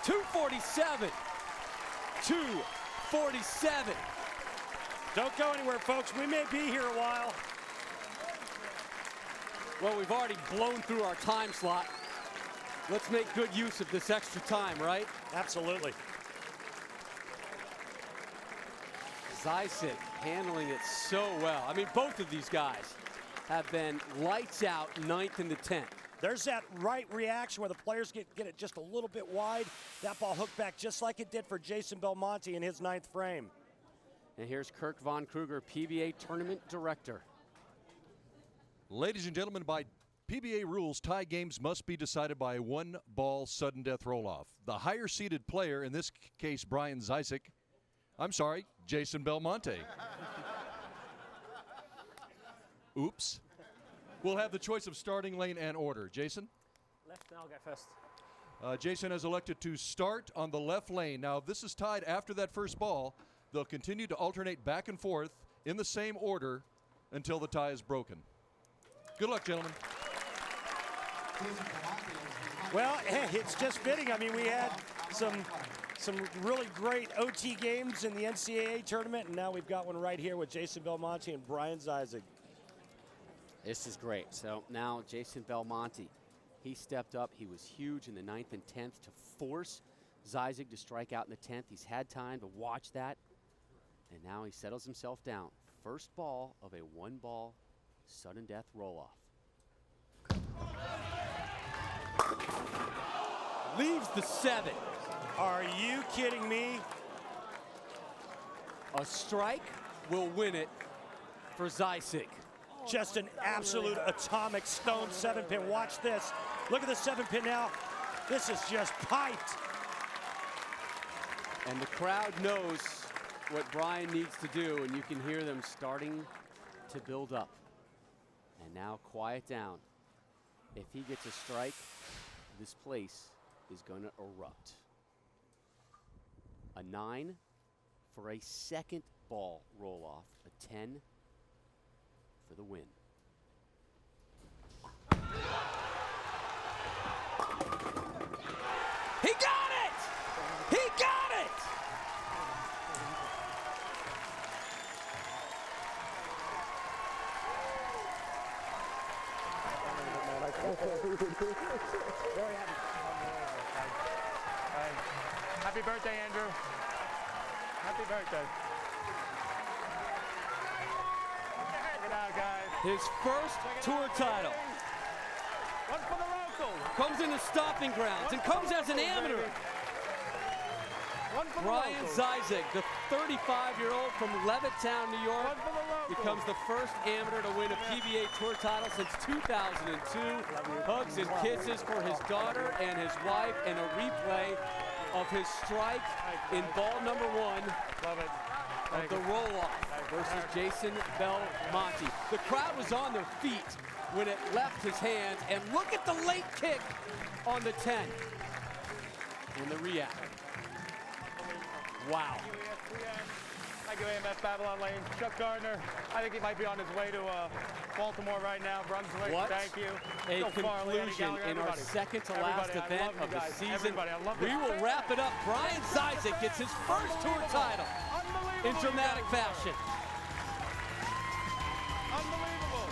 247. 247. Don't go anywhere, folks. We may be here a while. Well, we've already blown through our time slot. Let's make good use of this extra time, right? Absolutely. Ziesig handling it so well. I mean, both of these guys have been lights out 9th and the 10th. There's that right reaction where the players get it just a little bit wide. That ball hooked back just like it did for Jason Belmonte in his 9th frame. And here's Kirk Von Kruger, PBA Tournament Director. Ladies and gentlemen, by PBA rules, tie games must be decided by a one-ball sudden death roll-off. The higher-seeded player, in this case Brian Ziesig, Jason Belmonte. Oops. We'll have the choice of starting lane and order. Jason? Left, and I'll go first. Jason has elected to start on the left lane. Now, if this is tied after that first ball, they'll continue to alternate back and forth in the same order until the tie is broken. Good luck, gentlemen. Well, it's just fitting. I mean, we had some really great OT games in the NCAA tournament, and now we've got one right here with Jason Belmonte and Brian Ziesig. This is great. So now Jason Belmonte, he stepped up. He was huge in the 9th and 10th to force Ziesig to strike out in the 10th. He's had time to watch that, and now he settles himself down. First ball of a one-ball sudden death roll-off. Leaves the 7. Are you kidding me? A strike will win it for Ziesig. Just an absolute atomic stone 7-pin. Watch this. Look at the 7-pin now. This is just piped. And the crowd knows what Brian needs to do, and you can hear them starting to build up. And now quiet down. If he gets a strike, this place is going to erupt. A 9 for a second ball roll-off. A 10 for the win. He got it! He got it! Very happy. Happy birthday, Andrew. Happy birthday. Check it out, guys. His first tour title. One for the local. Comes in the stomping grounds and comes as an amateur. Brian Ziesig, the 35-year-old from Levittown, New York, becomes the first amateur to win a PBA Tour title since 2002. Hugs and kisses for his daughter and his wife, and a replay of his strike in ball number 1 of the roll-off versus Jason Belmonte. The crowd was on their feet when it left his hands, and look at the late kick on the 10 in the react. Wow. Thank you, AMF Babylon Lane. Chuck Gardner, I think he might be on his way to Baltimore right now. Brunswick, What thank you. a Go Farley, Eddie conclusion Gallagher, in our everybody. second to last Everybody, I event love you of the guys. season. Everybody, I love We you. will wrap it up. Brian Ziesig gets his first tour title in dramatic fashion. Unbelievable.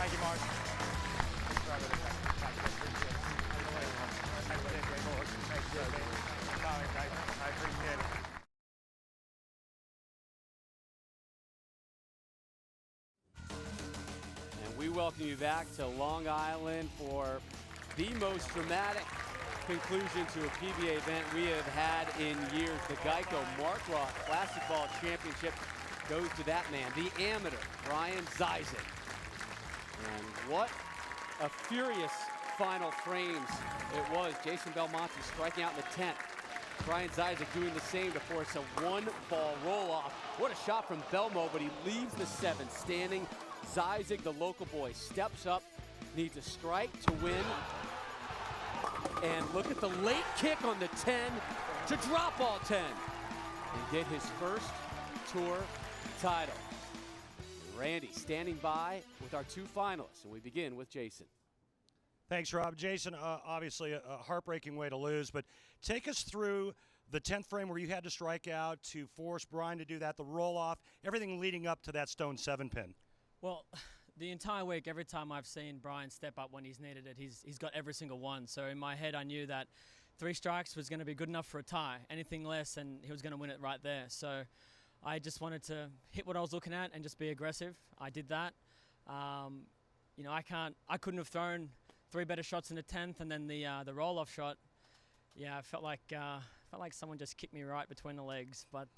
Thank you, Mark. I appreciate it. And we welcome you back to Long Island for the most dramatic conclusion to a PBA event we have had in years. The GEICO Mark Roth Classic Ball Championship goes to that man, the amateur, Brian Ziesig. And what a furious final frames it was. Jason Belmonte striking out in the 10th. Brian Ziesig doing the same to force a one-ball roll-off. What a shot from Belmonte, but he leaves the 7 standing. Ziesig, the local boy, steps up, needs a strike to win. And look at the late kick on the 10 to drop all 10 and get his first tour title. Randy standing by with our 2 finalists, and we begin with Jason. Thanks, Rob. Jason, obviously a heartbreaking way to lose, but take us through the 10th frame where you had to strike out to force Brian to do that, the roll-off, everything leading up to that stone 7-pin. Well, the entire week, every time I've seen Brian step up when he's needed it, he's got every single one. So in my head, I knew that 3 strikes was going to be good enough for a tie. Anything less, and he was going to win it right there. So I just wanted to hit what I was looking at and just be aggressive. I did that. You know, I couldn't have thrown 3 better shots in the 10th, and then the roll-off shot. Yeah, I felt like someone just kicked me right between the legs. But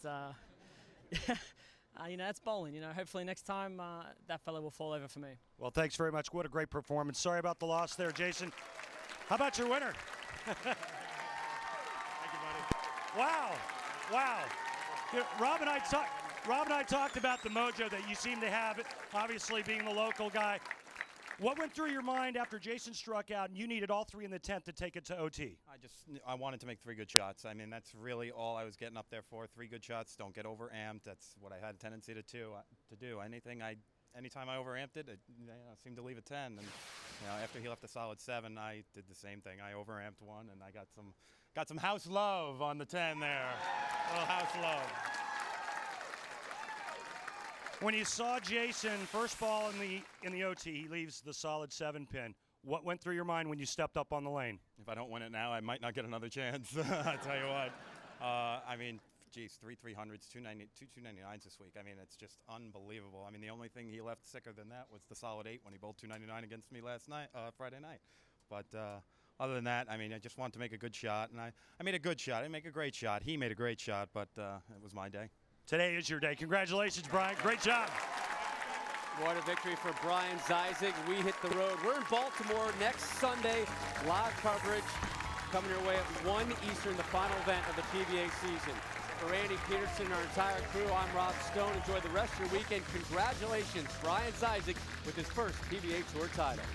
you know, that's bowling. You know, hopefully next time that fella will fall over for me. Well, thanks very much. What a great performance. Sorry about the loss there, Jason. How about your winner? Thank you, buddy. Wow, wow. Rob and I talked about the mojo that you seem to have, obviously being the local guy. What went through your mind after Jason struck out and you needed all 3 in the 10th to take it to OT? I wanted to make 3 good shots. I mean, that's really all I was getting up there for. 3 good shots. Don't get over-amped. That's what I had a tendency to do. Anytime I over-amped it, you know, seemed to leave a 10. And you know, after he left a solid 7, I did the same thing. I over-amped 1, and I got some house love on the 10 there. A little house love. When you saw Jason, first ball in the OT, he leaves the solid 7-pin. What went through your mind when you stepped up on the lane? If I don't win it now, I might not get another chance. I tell you what. I mean, geez, 3 300s, 2 299s this week. I mean, it's just unbelievable. I mean, the only thing he left sicker than that was the solid 8 when he bowled 299 against me Friday night. But other than that, I mean, I just wanted to make a good shot, and I made a good shot. I didn't make a great shot. He made a great shot, but it was my day. Today is your day. Congratulations, Brian. Great job. What a victory for Brian Ziesig. We hit the road. We're in Baltimore next Sunday. Live coverage coming your way at 1 Eastern, the final event of the PBA season. For Randy Peterson and our entire crew, I'm Rob Stone. Enjoy the rest of your weekend. Congratulations, Brian Ziesig, with his first PBA Tour title.